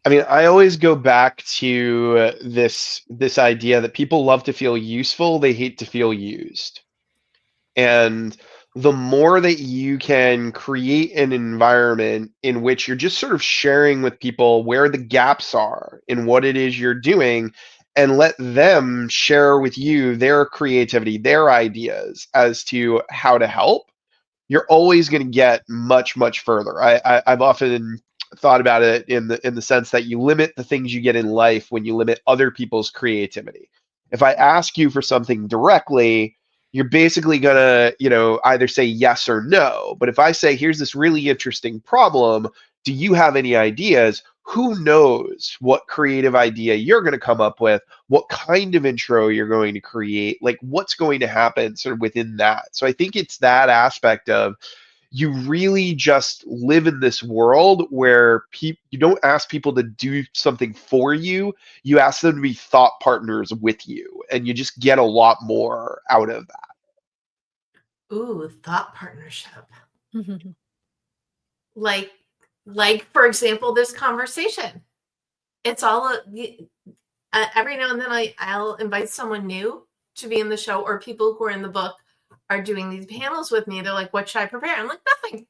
[SPEAKER 4] I mean, I always go back to this idea that people love to feel useful, they hate to feel used. And the more that you can create an environment in which you're just sort of sharing with people where the gaps are in what it is you're doing, and let them share with you their creativity, their ideas as to how to help, you're always going to get much, much further. I've often thought about it in the sense that you limit the things you get in life when you limit other people's creativity. If I ask you for something directly, you're basically gonna, either say yes or no. But if I say, here's this really interesting problem, do you have any ideas? Who knows what creative idea you're going to come up with, what kind of intro you're going to create, like what's going to happen sort of within that. So I think it's that aspect of, you really just live in this world where you don't ask people to do something for you. You ask them to be thought partners with you, and you just get a lot more out of that.
[SPEAKER 1] Ooh, thought partnership. Like, for example, this conversation. It's all every now and then I'll invite someone new to be in the show, or people who are in the book are doing these panels with me. They're like, what should I prepare? I'm like, nothing.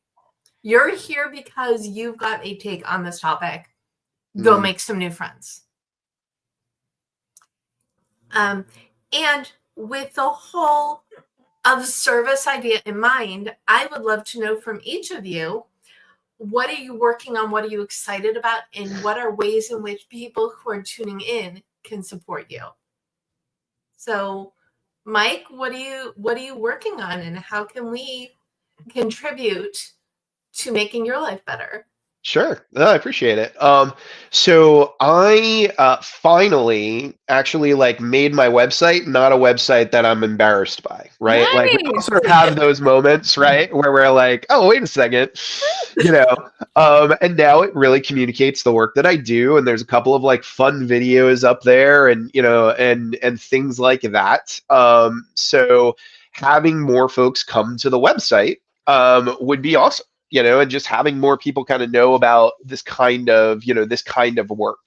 [SPEAKER 1] You're here because you've got a take on this topic. Go make some new friends. And with the whole of service idea in mind, I would love to know from each of you, what are you working on? What are you excited about? And what are ways in which people who are tuning in can support you? So, Mike, what are you working on, and how can we contribute to making your life better?
[SPEAKER 4] Sure. No, I appreciate it. So I finally actually made my website not a website that I'm embarrassed by, right?
[SPEAKER 3] Nice.
[SPEAKER 4] Like, we all sort of have those moments, right, where we're like, oh, wait a second, and now it really communicates the work that I do, and there's a couple of fun videos up there, and and things like that. So having more folks come to the website would be awesome. And just having more people kind of know about this kind of work,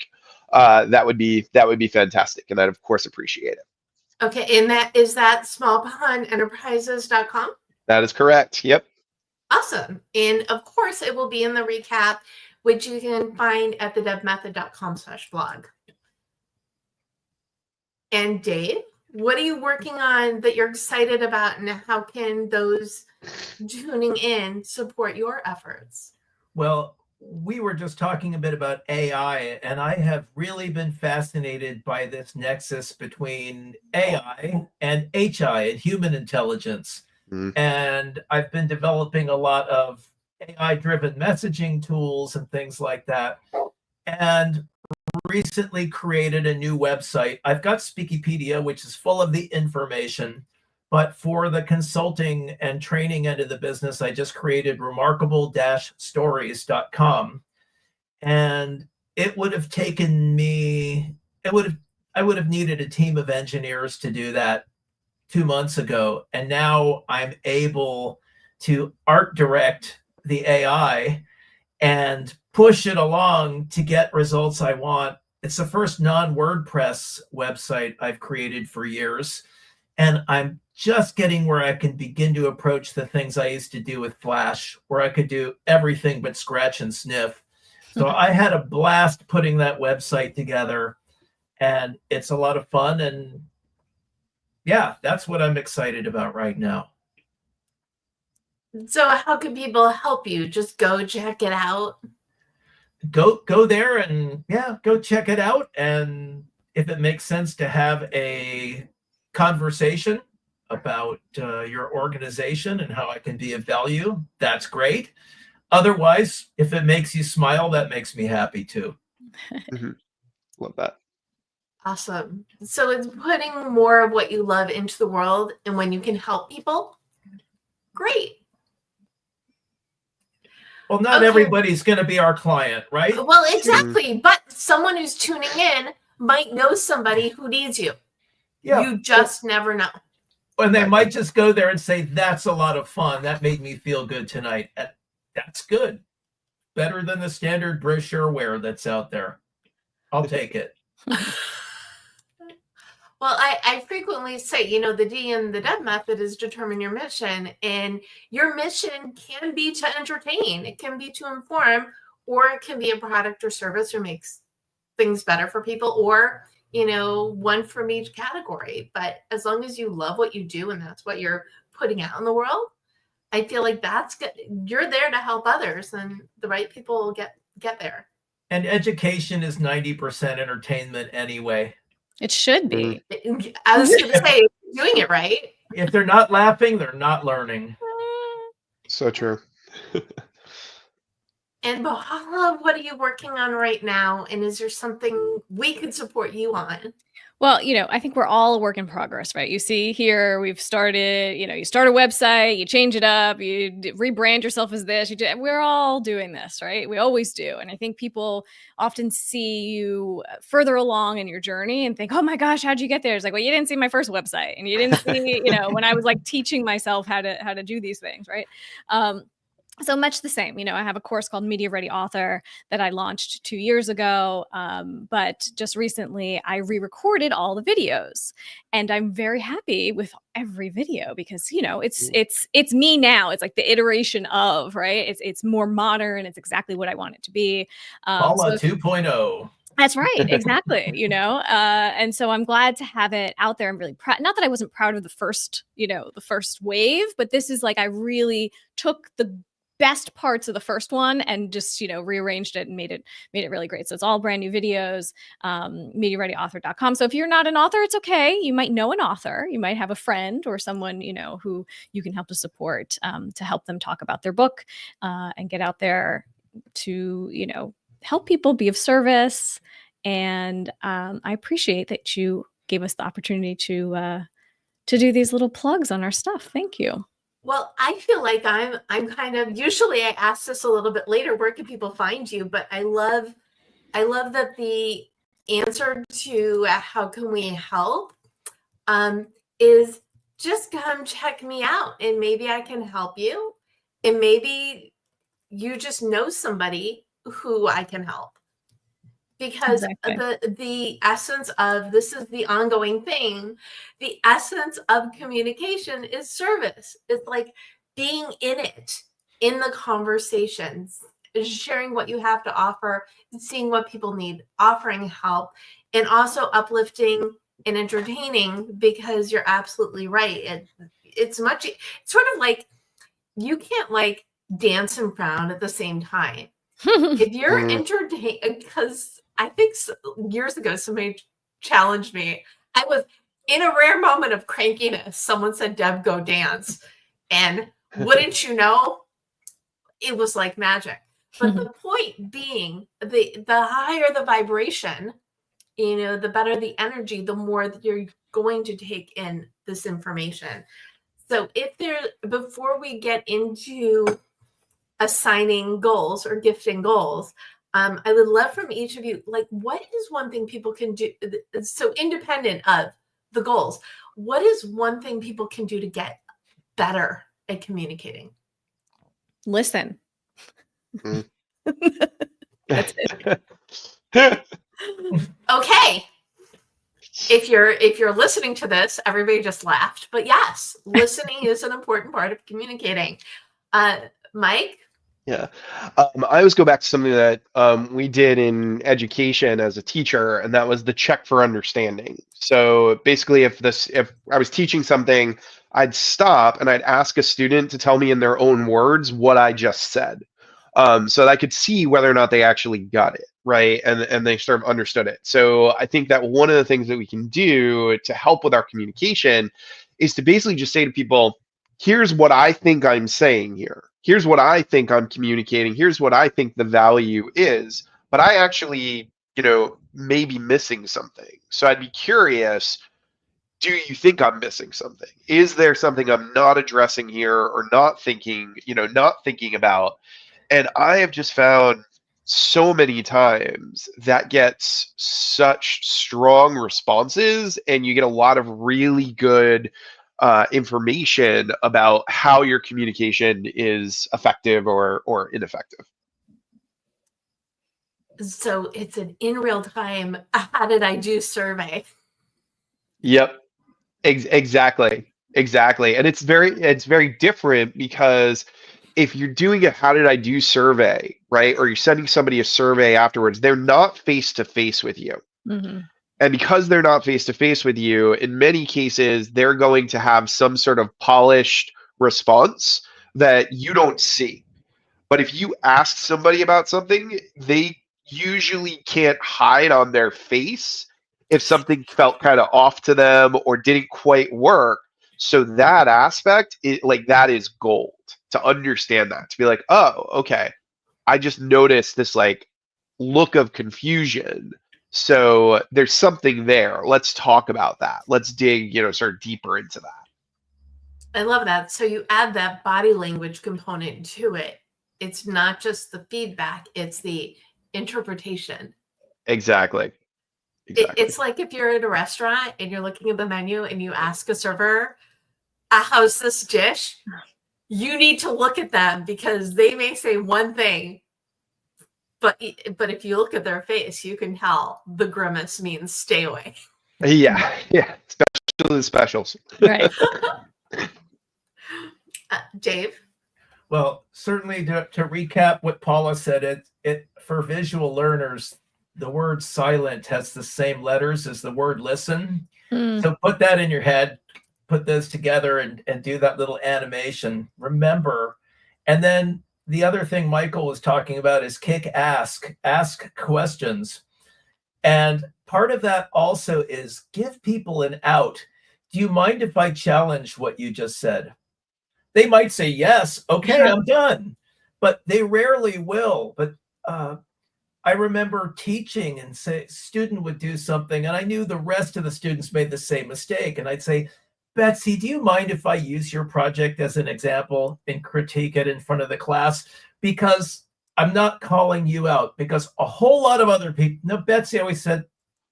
[SPEAKER 4] that would be fantastic, and I'd of course appreciate it.
[SPEAKER 1] Okay, and that smallpondenterprises.com?
[SPEAKER 4] That is correct. Yep.
[SPEAKER 1] Awesome. And of course, it will be in the recap, which you can find at thedebmethod.com/blog. And Dave, what are you working on that you're excited about, and how can those tuning in support your efforts?
[SPEAKER 2] Well, we were just talking a bit about AI, and I have really been fascinated by this nexus between AI and HI, and human intelligence. And I've been developing a lot of AI-driven messaging tools and things like that. And recently created a new website. I've got Speakipedia, which is full of the information. But for the consulting and training end of the business, I just created remarkable-stories.com. And it would have taken me, I would have needed a team of engineers to do that 2 months ago. And now I'm able to art direct the AI and push it along to get results I want. It's the first non-WordPress website I've created for years. And I'm just getting where I can begin to approach the things I used to do with Flash, where I could do everything but scratch and sniff. So I had a blast putting that website together, and it's a lot of fun. And yeah, that's what I'm excited about right now.
[SPEAKER 1] So how can people help you? Just go check it out.
[SPEAKER 2] Go there and go check it out. And if it makes sense to have a conversation, about your organization and how I can be of value, that's great. Otherwise, if it makes you smile, that makes me happy too.
[SPEAKER 4] Love that.
[SPEAKER 1] Awesome. So it's putting more of what you love into the world, and when you can help people, great.
[SPEAKER 2] Well, not everybody's going to be our client, right?
[SPEAKER 1] Well, exactly. But someone who's tuning in might know somebody who needs you. Yeah. You just never know.
[SPEAKER 2] And they might just go there and say, that's a lot of fun. That made me feel good tonight. That's good. Better than the standard brochureware that's out there. I'll take it.
[SPEAKER 1] Well, I frequently say, the D in the DEB method is determine your mission. And your mission can be to entertain. It can be to inform, or it can be a product or service or makes things better for people, or, one from each category. But as long as you love what you do and that's what you're putting out in the world, I feel like that's good. You're there to help others, and the right people will get there.
[SPEAKER 2] And education is 90% entertainment anyway.
[SPEAKER 3] It should be.
[SPEAKER 1] I was going to say, doing it right.
[SPEAKER 2] If they're not laughing, they're not learning.
[SPEAKER 4] So true.
[SPEAKER 1] And Paula, what are you working on right now? And is there something we could support you on?
[SPEAKER 3] Well, I think we're all a work in progress, right? You see here, we've started, you start a website, you change it up, you rebrand yourself as this. We're all doing this, right? We always do. And I think people often see you further along in your journey and think, oh my gosh, how'd you get there? It's like, well, you didn't see my first website, and you didn't see, when I was like teaching myself how to do these things, right? So much the same, I have a course called Media Ready Author that I launched 2 years ago. But just recently I re-recorded all the videos, and I'm very happy with every video because, it's me now. It's like the iteration of, right. It's more modern. It's exactly what I want it to be.
[SPEAKER 2] Paula 2.0.
[SPEAKER 3] That's right. Exactly. And so I'm glad to have it out there. I'm really proud. Not that I wasn't proud of the first wave, but this is like, I really took the best parts of the first one and just, rearranged it and made it really great. So it's all brand new videos, MediaReadyAuthor.com. So if you're not an author, it's okay. You might know an author. You might have a friend or someone, who you can help to support, to help them talk about their book, and get out there to, help people, be of service. And I appreciate that you gave us the opportunity to do these little plugs on our stuff. Thank you.
[SPEAKER 1] Well, I feel like I'm kind of, usually I ask this a little bit later, where can people find you? But I love that the answer to how can we help is just come check me out, and maybe I can help you. And maybe you just know somebody who I can help. Because the essence of, this is the ongoing thing, the essence of communication is service. It's like being in it, in the conversations, sharing what you have to offer, seeing what people need, offering help, and also uplifting and entertaining, because you're absolutely right. It's sort of like you can't like dance and frown at the same time. If you're entertained, because I think years ago, somebody challenged me. I was in a rare moment of crankiness. Someone said, Deb, go dance. And wouldn't you know, it was like magic. But the point being, the higher the vibration, the better the energy, the more that you're going to take in this information. So before we get into assigning goals or gifting goals, I would love from each of you, like, what is one thing people can do? So independent of the goals, what is one thing people can do to get better at communicating?
[SPEAKER 3] Listen. That's it.
[SPEAKER 1] Okay. If you're listening to this, everybody just laughed. But yes, listening is an important part of communicating. Mike?
[SPEAKER 4] Yeah. I always go back to something that we did in education as a teacher, and that was the check for understanding. So basically, if I was teaching something, I'd stop and I'd ask a student to tell me in their own words what I just said. So that I could see whether or not they actually got it, right? And they sort of understood it. So I think that one of the things that we can do to help with our communication is to basically just say to people, here's what I think I'm saying here. Here's what I think I'm communicating. Here's what I think the value is. But I actually, may be missing something. So I'd be curious, do you think I'm missing something? Is there something I'm not addressing here or not thinking, not thinking about? And I have just found so many times that gets such strong responses, and you get a lot of really good information about how your communication is effective or ineffective.
[SPEAKER 1] So it's an in real time, how did I do survey?
[SPEAKER 4] Yep. Exactly. And it's very different, because if you're doing a how did I do survey, right? Or you're sending somebody a survey afterwards, they're not face to face with you.
[SPEAKER 3] Mm-hmm.
[SPEAKER 4] And because they're not face to face with you, in many cases, they're going to have some sort of polished response that you don't see. But if you ask somebody about something, they usually can't hide on their face if something felt kind of off to them or didn't quite work. So that aspect, that is gold, to understand that, to be like, oh, okay, I just noticed this look of confusion. So there's something there. Let's talk about that. Let's dig, sort of deeper into that.
[SPEAKER 1] I love that. So you add that body language component to it. It's not just the feedback, it's the interpretation.
[SPEAKER 4] Exactly.
[SPEAKER 1] It's like if you're at a restaurant and you're looking at the menu and you ask a server, how's this dish? You need to look at them, because they may say one thing, but if you look at their face, you can tell the grimace means stay away.
[SPEAKER 4] Yeah. Especially the specials.
[SPEAKER 3] Right.
[SPEAKER 1] Dave?
[SPEAKER 2] Well, certainly to recap what Paula said, it for visual learners, the word silent has the same letters as the word listen. So put that in your head, put those together and do that little animation. Remember. And then the other thing Michael was talking about is ask questions. And part of that also is give people an out. Do you mind if I challenge what you just said? They might say yes. Okay, I'm done. But they rarely will. But I remember teaching, and student would do something, and I knew the rest of the students made the same mistake. And I'd say, Betsy, do you mind if I use your project as an example and critique it in front of the class? Because I'm not calling you out, because a whole lot of other people, no, Betsy always said,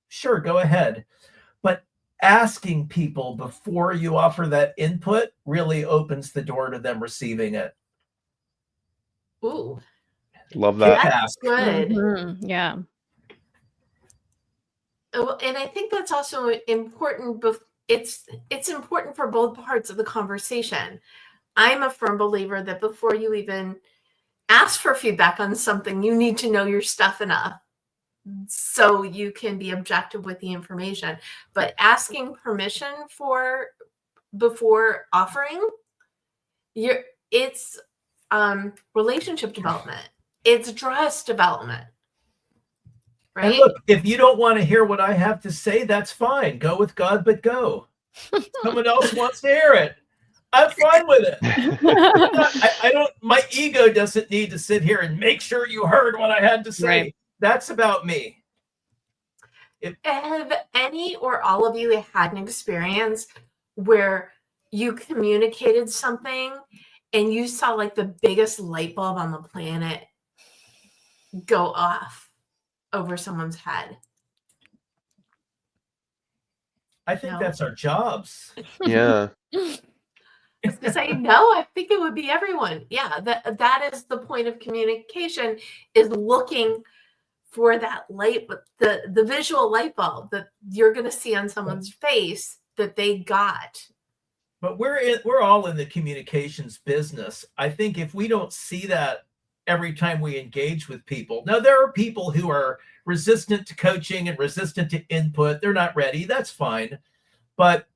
[SPEAKER 2] sure, go ahead. But asking people before you offer that input really opens the door to them receiving it.
[SPEAKER 1] Ooh.
[SPEAKER 4] Love that.
[SPEAKER 1] That's good.
[SPEAKER 3] Mm-hmm. Yeah.
[SPEAKER 1] And I think that's also important. It's important for both parts of the conversation. I'm a firm believer that before you even ask for feedback on something, you need to know your stuff enough so you can be objective with the information. But asking permission before offering, it's relationship development. It's trust development. Right?
[SPEAKER 2] And look, if you don't want to hear what I have to say, that's fine. Go with God, but go. Someone else wants to hear it. I'm fine with it. I don't. My ego doesn't need to sit here and make sure you heard what I had to say.
[SPEAKER 3] Right.
[SPEAKER 2] That's about me.
[SPEAKER 1] Have any or all of you had an experience where you communicated something and you saw the biggest light bulb on the planet go off over someone's head?
[SPEAKER 2] I think that's our jobs.
[SPEAKER 4] Yeah.
[SPEAKER 1] I was gonna say, no, I think it would be everyone. Yeah, that is the point of communication, is looking for that light, the visual light bulb that you're going to see on someone's face that they got.
[SPEAKER 2] But we're all in the communications business. I think if we don't see that every time we engage with people, now there are people who are resistant to coaching and resistant to input. They're not ready. That's fine. But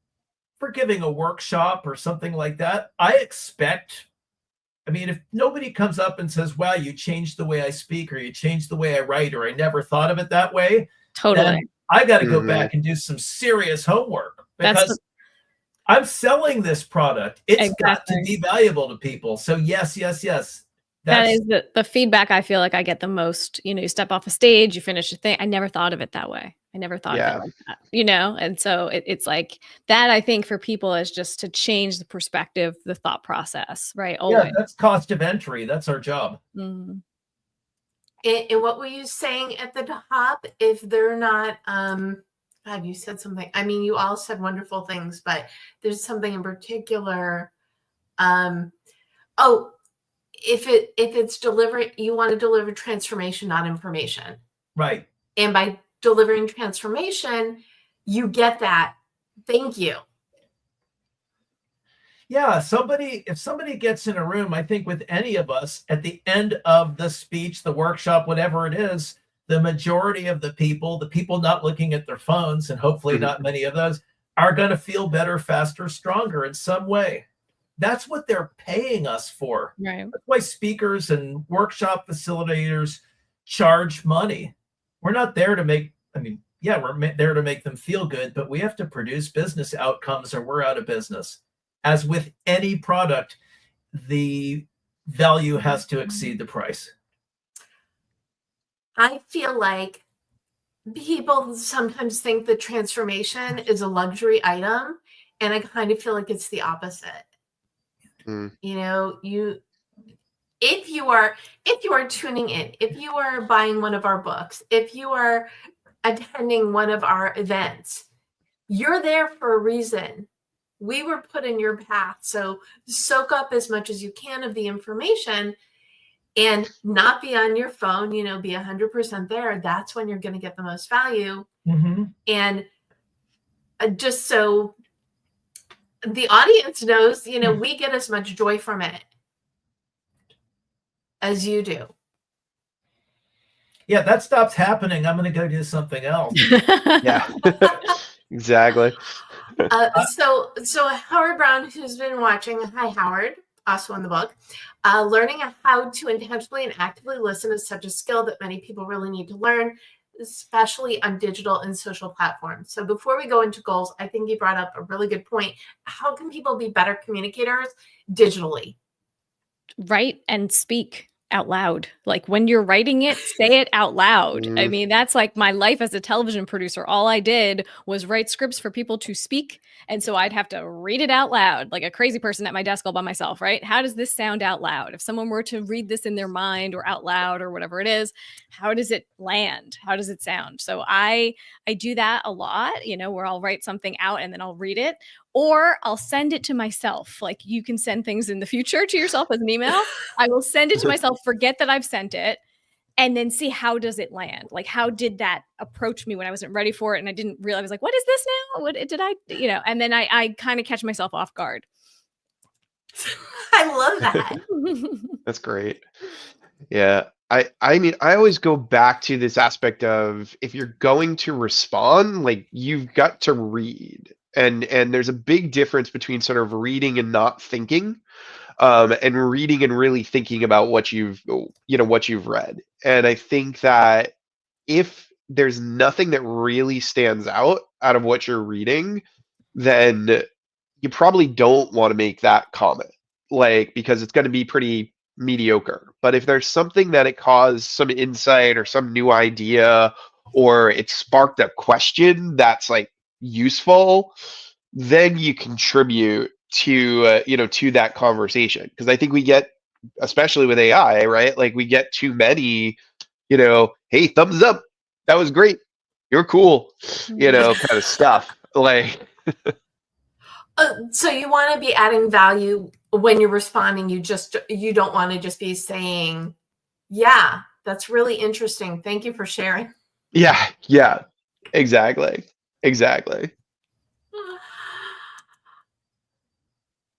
[SPEAKER 2] for giving a workshop or something like that, I expect I mean, if nobody comes up and says, wow, you changed the way I speak, or you changed the way I write, or I never thought of it that way,
[SPEAKER 3] Totally.
[SPEAKER 2] then I got to go back and do some serious homework, because I'm selling this product. It's got to be valuable to people. So yes.
[SPEAKER 3] That is the feedback I feel like I get the most. You know, you step off a stage, you finish a thing. I never thought of it that way. I never thought of it like that, you know? And so it's like that, I think, for people is just to change the perspective, the thought process, right? Always.
[SPEAKER 2] Yeah, that's cost of entry. That's our job.
[SPEAKER 1] And what were you saying at the top? If they're not, God, you said something. I mean, you all said wonderful things, but there's something in particular. If it's delivery, you want to deliver transformation, not information.
[SPEAKER 2] Right.
[SPEAKER 1] And by delivering transformation, you get that. Thank you.
[SPEAKER 2] Yeah, if somebody gets in a room, I think with any of us, at the end of the speech, the workshop, whatever it is, the majority of the people not looking at their phones, and hopefully not many of those, are going to feel better, faster, stronger in some way. That's what they're paying us for.
[SPEAKER 3] Right.
[SPEAKER 2] That's why speakers and workshop facilitators charge money. We're not there to make, we're there to make them feel good, but we have to produce business outcomes or we're out of business. As with any product, the value has to exceed the price.
[SPEAKER 1] I feel like people sometimes think that transformation is a luxury item, and I kind of feel like it's the opposite. You know, if you are tuning in, if you are buying one of our books, if you are attending one of our events, you're there for a reason. We were put in your path. So soak up as much as you can of the information and not be on your phone, be 100% there. That's when you're going to get the most value. And just so the audience knows, we get as much joy from it as you do.
[SPEAKER 2] Yeah, that stops happening. I'm going to go do something else.
[SPEAKER 4] Yeah, exactly.
[SPEAKER 1] So Howard Brown, who's been watching, hi Howard, also in the book, learning how to intentionally and actively listen is such a skill that many people really need to learn, especially on digital and social platforms. So before we go into goals, I think you brought up a really good point. How can people be better communicators digitally?
[SPEAKER 3] Write and speak out loud. Like when you're writing it, say it out loud. I mean, that's like my life as a television producer. All I did was write scripts for people to speak. And so I'd have to read it out loud like a crazy person at my desk all by myself, right? How does this sound out loud? If someone were to read this in their mind or out loud or whatever it is, how does it land? How does it sound? So I do that a lot, where I'll write something out and then I'll read it, or I'll send it to myself. Like you can send things in the future to yourself as an email. I will send it to myself, forget that I've sent it, and then see how does it land? Like how did that approach me when I wasn't ready for it? And I didn't realize, I was like, what is this now? What did I, and then I kind of catch myself off guard.
[SPEAKER 1] I love that.
[SPEAKER 4] That's great. Yeah. I mean, I always go back to this aspect of if you're going to respond, like you've got to read. And there's a big difference between sort of reading and not thinking, and reading and really thinking about what you've read. And I think that if there's nothing that really stands out of what you're reading, then you probably don't want to make that comment, because it's going to be pretty mediocre. But if there's something that it caused some insight or some new idea, or it sparked a question that's like useful, then you contribute to to that conversation. Because I think we get, especially with AI, right, like we get too many hey, thumbs up, that was great, you're cool, kind of stuff. Like
[SPEAKER 1] so you want to be adding value when you're responding. You don't want to just be saying, yeah, that's really interesting, thank you for sharing.
[SPEAKER 4] Yeah, exactly.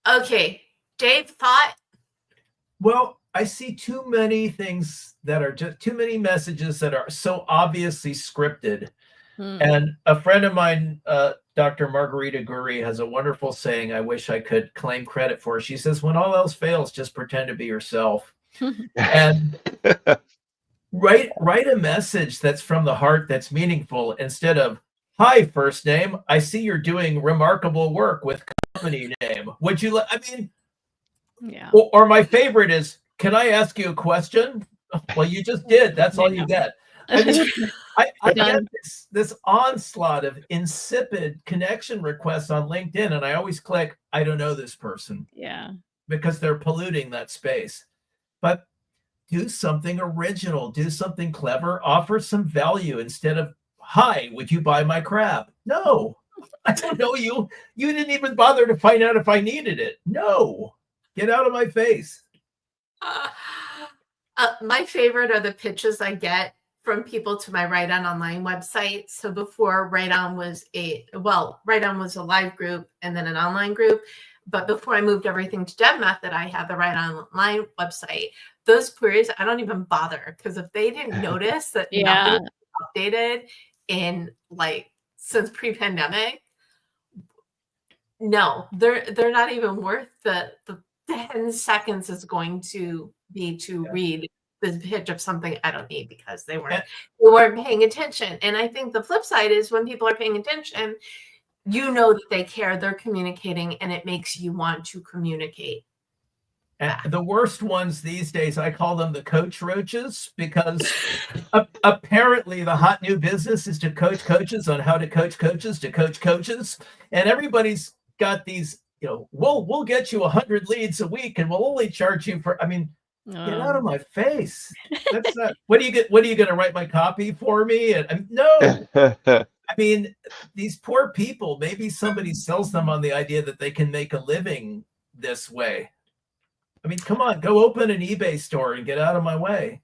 [SPEAKER 1] Okay, Dave, thought?
[SPEAKER 2] Well, I see too many things that are just too many messages that are so obviously scripted And a friend of mine, Dr. Margarita Guri, has a wonderful saying I wish I could claim credit for. She says, when all else fails, just pretend to be yourself. And write a message that's from the heart, that's meaningful, instead of, hi, first name, I see you're doing remarkable work with company name. Would you I mean,
[SPEAKER 3] yeah.
[SPEAKER 2] Or my favorite is, can I ask you a question? Well, you just did. That's all you get. I mean, I get this onslaught of insipid connection requests on LinkedIn, and I always click, I don't know this person.
[SPEAKER 3] Yeah.
[SPEAKER 2] Because they're polluting that space. But do something original, do something clever, offer some value instead of, hi, would you buy my crap? No, I don't know you. You didn't even bother to find out if I needed it. No, get out of my face.
[SPEAKER 1] My favorite are the pitches I get from people to my Write On Online website. So before Write On was a live group and then an online group. But before I moved everything to Dev Method, I had the Write On Online website. Those queries, I don't even bother, because if they didn't notice that nothing was updated in since pre-pandemic, no, they're not even worth the 10 seconds is going to be to read the pitch of something I don't need, because they weren't paying attention. And I think the flip side is when people are paying attention, you know that they care, they're communicating, and it makes you want to communicate.
[SPEAKER 2] And the worst ones these days, I call them the coach roaches, because apparently the hot new business is to coach coaches on how to coach coaches to coach coaches. And everybody's got these, we'll get you 100 leads a week and we'll only charge you for, get out of my face. That's not, what are you going to write my copy for me? And no. These poor people, maybe somebody sells them on the idea that they can make a living this way. Come on, go open an eBay store and get out of my way.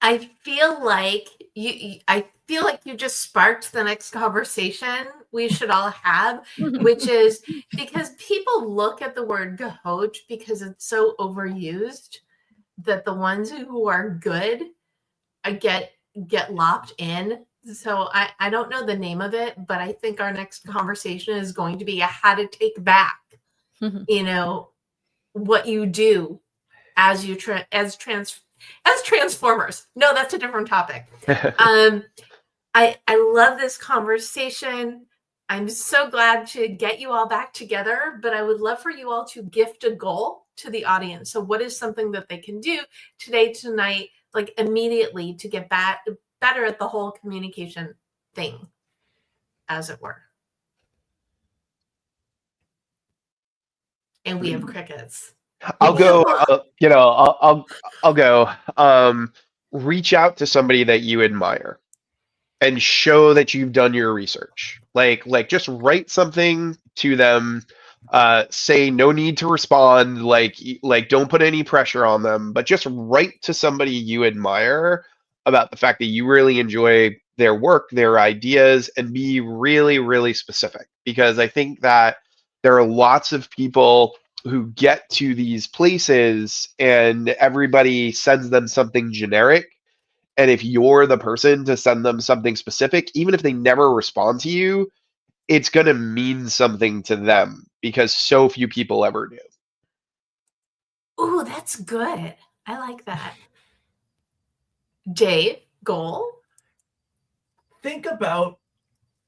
[SPEAKER 1] I feel like you just sparked the next conversation we should all have, which is because people look at the word coach because it's so overused that the ones who are good get lopped in. So I don't know the name of it, but I think our next conversation is going to be how to take back, what you do as transformers. No, that's a different topic. I love this conversation. I'm so glad to get you all back together, but I would love for you all to gift a goal to the audience. So what is something that they can do today, tonight, immediately, to get better at the whole communication thing, as it were? And we have crickets.
[SPEAKER 4] I'll go. I'll go. Reach out to somebody that you admire, and show that you've done your research. Just write something to them. Say no need to respond. Don't put any pressure on them, but just write to somebody you admire about the fact that you really enjoy their work, their ideas, and be really, really specific. Because I think that there are lots of people who get to these places and everybody sends them something generic. And if you're the person to send them something specific, even if they never respond to you, it's going to mean something to them, because so few people ever do.
[SPEAKER 1] Ooh, that's good. I like that. Dave, goal?
[SPEAKER 2] Think about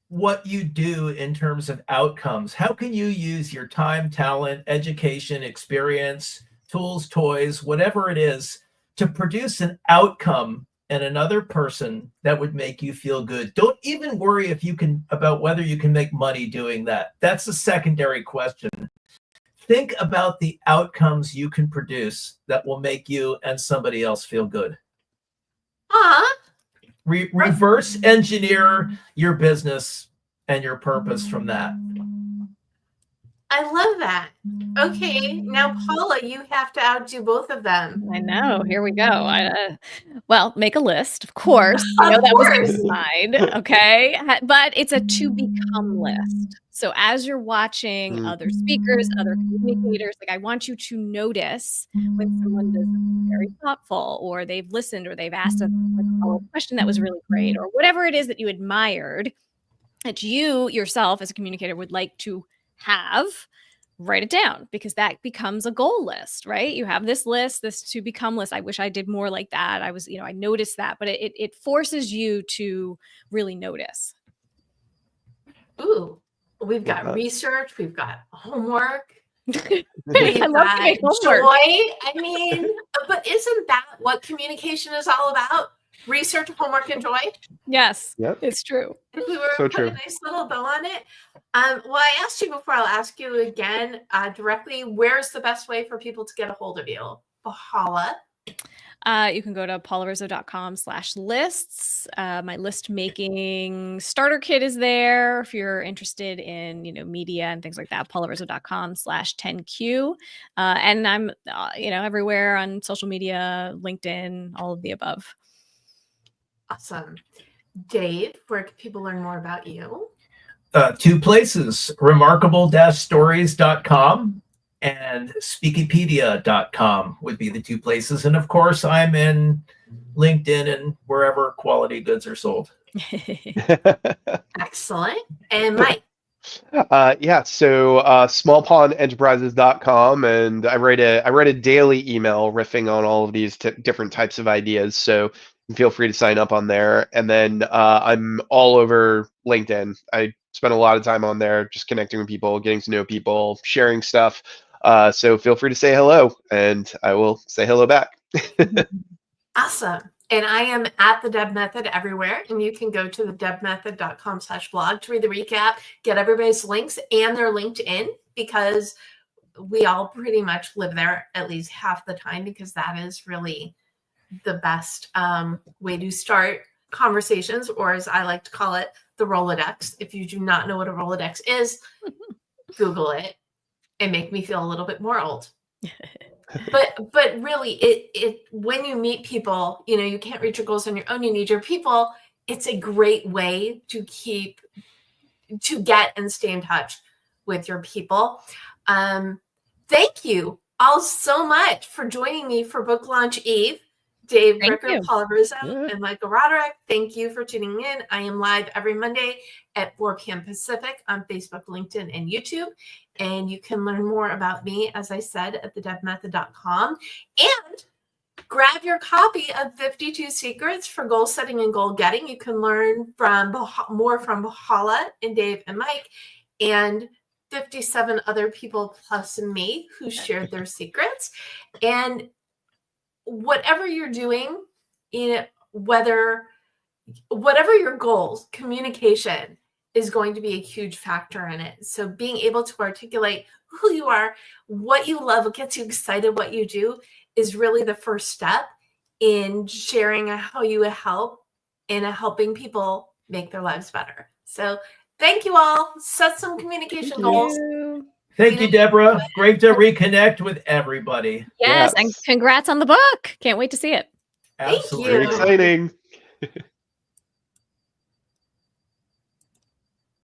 [SPEAKER 2] what you do in terms of outcomes. How can you use your time, talent, education, experience, tools, toys, whatever it is, to produce an outcome in another person that would make you feel good? Don't even worry about whether you can make money doing that. That's a secondary question. Think about the outcomes you can produce that will make you and somebody else feel good. Reverse engineer your business and your purpose from that.
[SPEAKER 1] I love that. Okay, now Paula, you have to outdo both of them.
[SPEAKER 3] I know. Here we go. Well, make a list, of course. You know
[SPEAKER 1] Of
[SPEAKER 3] that was
[SPEAKER 1] course.
[SPEAKER 3] implied, okay? But it's a to become list. So as you're watching other speakers, other communicators, like I want you to notice when someone does something very thoughtful, or they've listened, or they've asked a follow-up question that was really great, or whatever it is that you admired that you yourself as a communicator would like to have. Write it down, because that becomes a goal list, right? You have this list, this to become list. I wish I did more like that. I was, I noticed that, but it forces you to really notice.
[SPEAKER 1] Ooh, we've got research, we've got homework,
[SPEAKER 3] I
[SPEAKER 1] we've
[SPEAKER 3] love
[SPEAKER 1] got
[SPEAKER 3] doing
[SPEAKER 1] joy.
[SPEAKER 3] homework.
[SPEAKER 1] I mean, but isn't that what communication is all about? Research, homework, and joy?
[SPEAKER 3] Yes,
[SPEAKER 4] Yep.
[SPEAKER 3] it's true.
[SPEAKER 1] If we were
[SPEAKER 4] So
[SPEAKER 1] to put
[SPEAKER 4] true.
[SPEAKER 1] a nice little bow on it. Well, I asked you before, I'll ask you again directly, where's the best way for people to get a hold of you? Paula?
[SPEAKER 3] You can go to paularizzo.com/lists. My list making starter kit is there if you're interested in, media and things like that. paularizzo.com/10Q. And I'm, everywhere on social media, LinkedIn, all of the above.
[SPEAKER 1] Awesome. Dave, where can people learn more about you?
[SPEAKER 2] 2 places, remarkable-stories.com and Speakipedia.com would be the 2 places. And of course, I'm in LinkedIn and wherever quality goods are sold.
[SPEAKER 1] Excellent. And Mike?
[SPEAKER 4] So smallpondenterprises.com, and I write a daily email riffing on all of these different types of ideas. So feel free to sign up on there. And then I'm all over LinkedIn. I spend a lot of time on there just connecting with people, getting to know people, sharing stuff. So feel free to say hello, and I will say hello back.
[SPEAKER 1] Awesome. And I am at the Deb Method everywhere. And you can go to the debmethod.com/blog to read the recap, get everybody's links and their LinkedIn, because we all pretty much live there at least half the time, because that is really the best way to start conversations, or as I like to call it, the Rolodex. If you do not know what a Rolodex is, Google it and make me feel a little bit more old. But really, it when you meet people, you can't reach your goals on your own. You need your people. It's a great way to get and stay in touch with your people. Thank you all so much for joining me for Book Launch Eve. Dave Ricker, Paula Rizzo, and Michael Roderick, thank you for tuning in. I am live every Monday at 4 p.m. Pacific on Facebook, LinkedIn, and YouTube. And you can learn more about me, as I said, at thedebmethod.com. And grab your copy of 52 Secrets for Goal Setting and Goal Getting. You can learn more from Paula and Dave and Mike, and 57 other people plus me who shared their secrets. And whatever you're doing, whatever your goals, communication is going to be a huge factor in it. So being able to articulate who you are, what you love, what gets you excited, what you do, is really the first step in sharing how you help and helping people make their lives better. So thank you all. Set some communication goals.
[SPEAKER 2] Thank you, Deborah. Great to reconnect with everybody.
[SPEAKER 3] Yes, and congrats on the book. Can't wait to see it.
[SPEAKER 2] Absolutely.
[SPEAKER 1] Thank you.
[SPEAKER 4] Very exciting.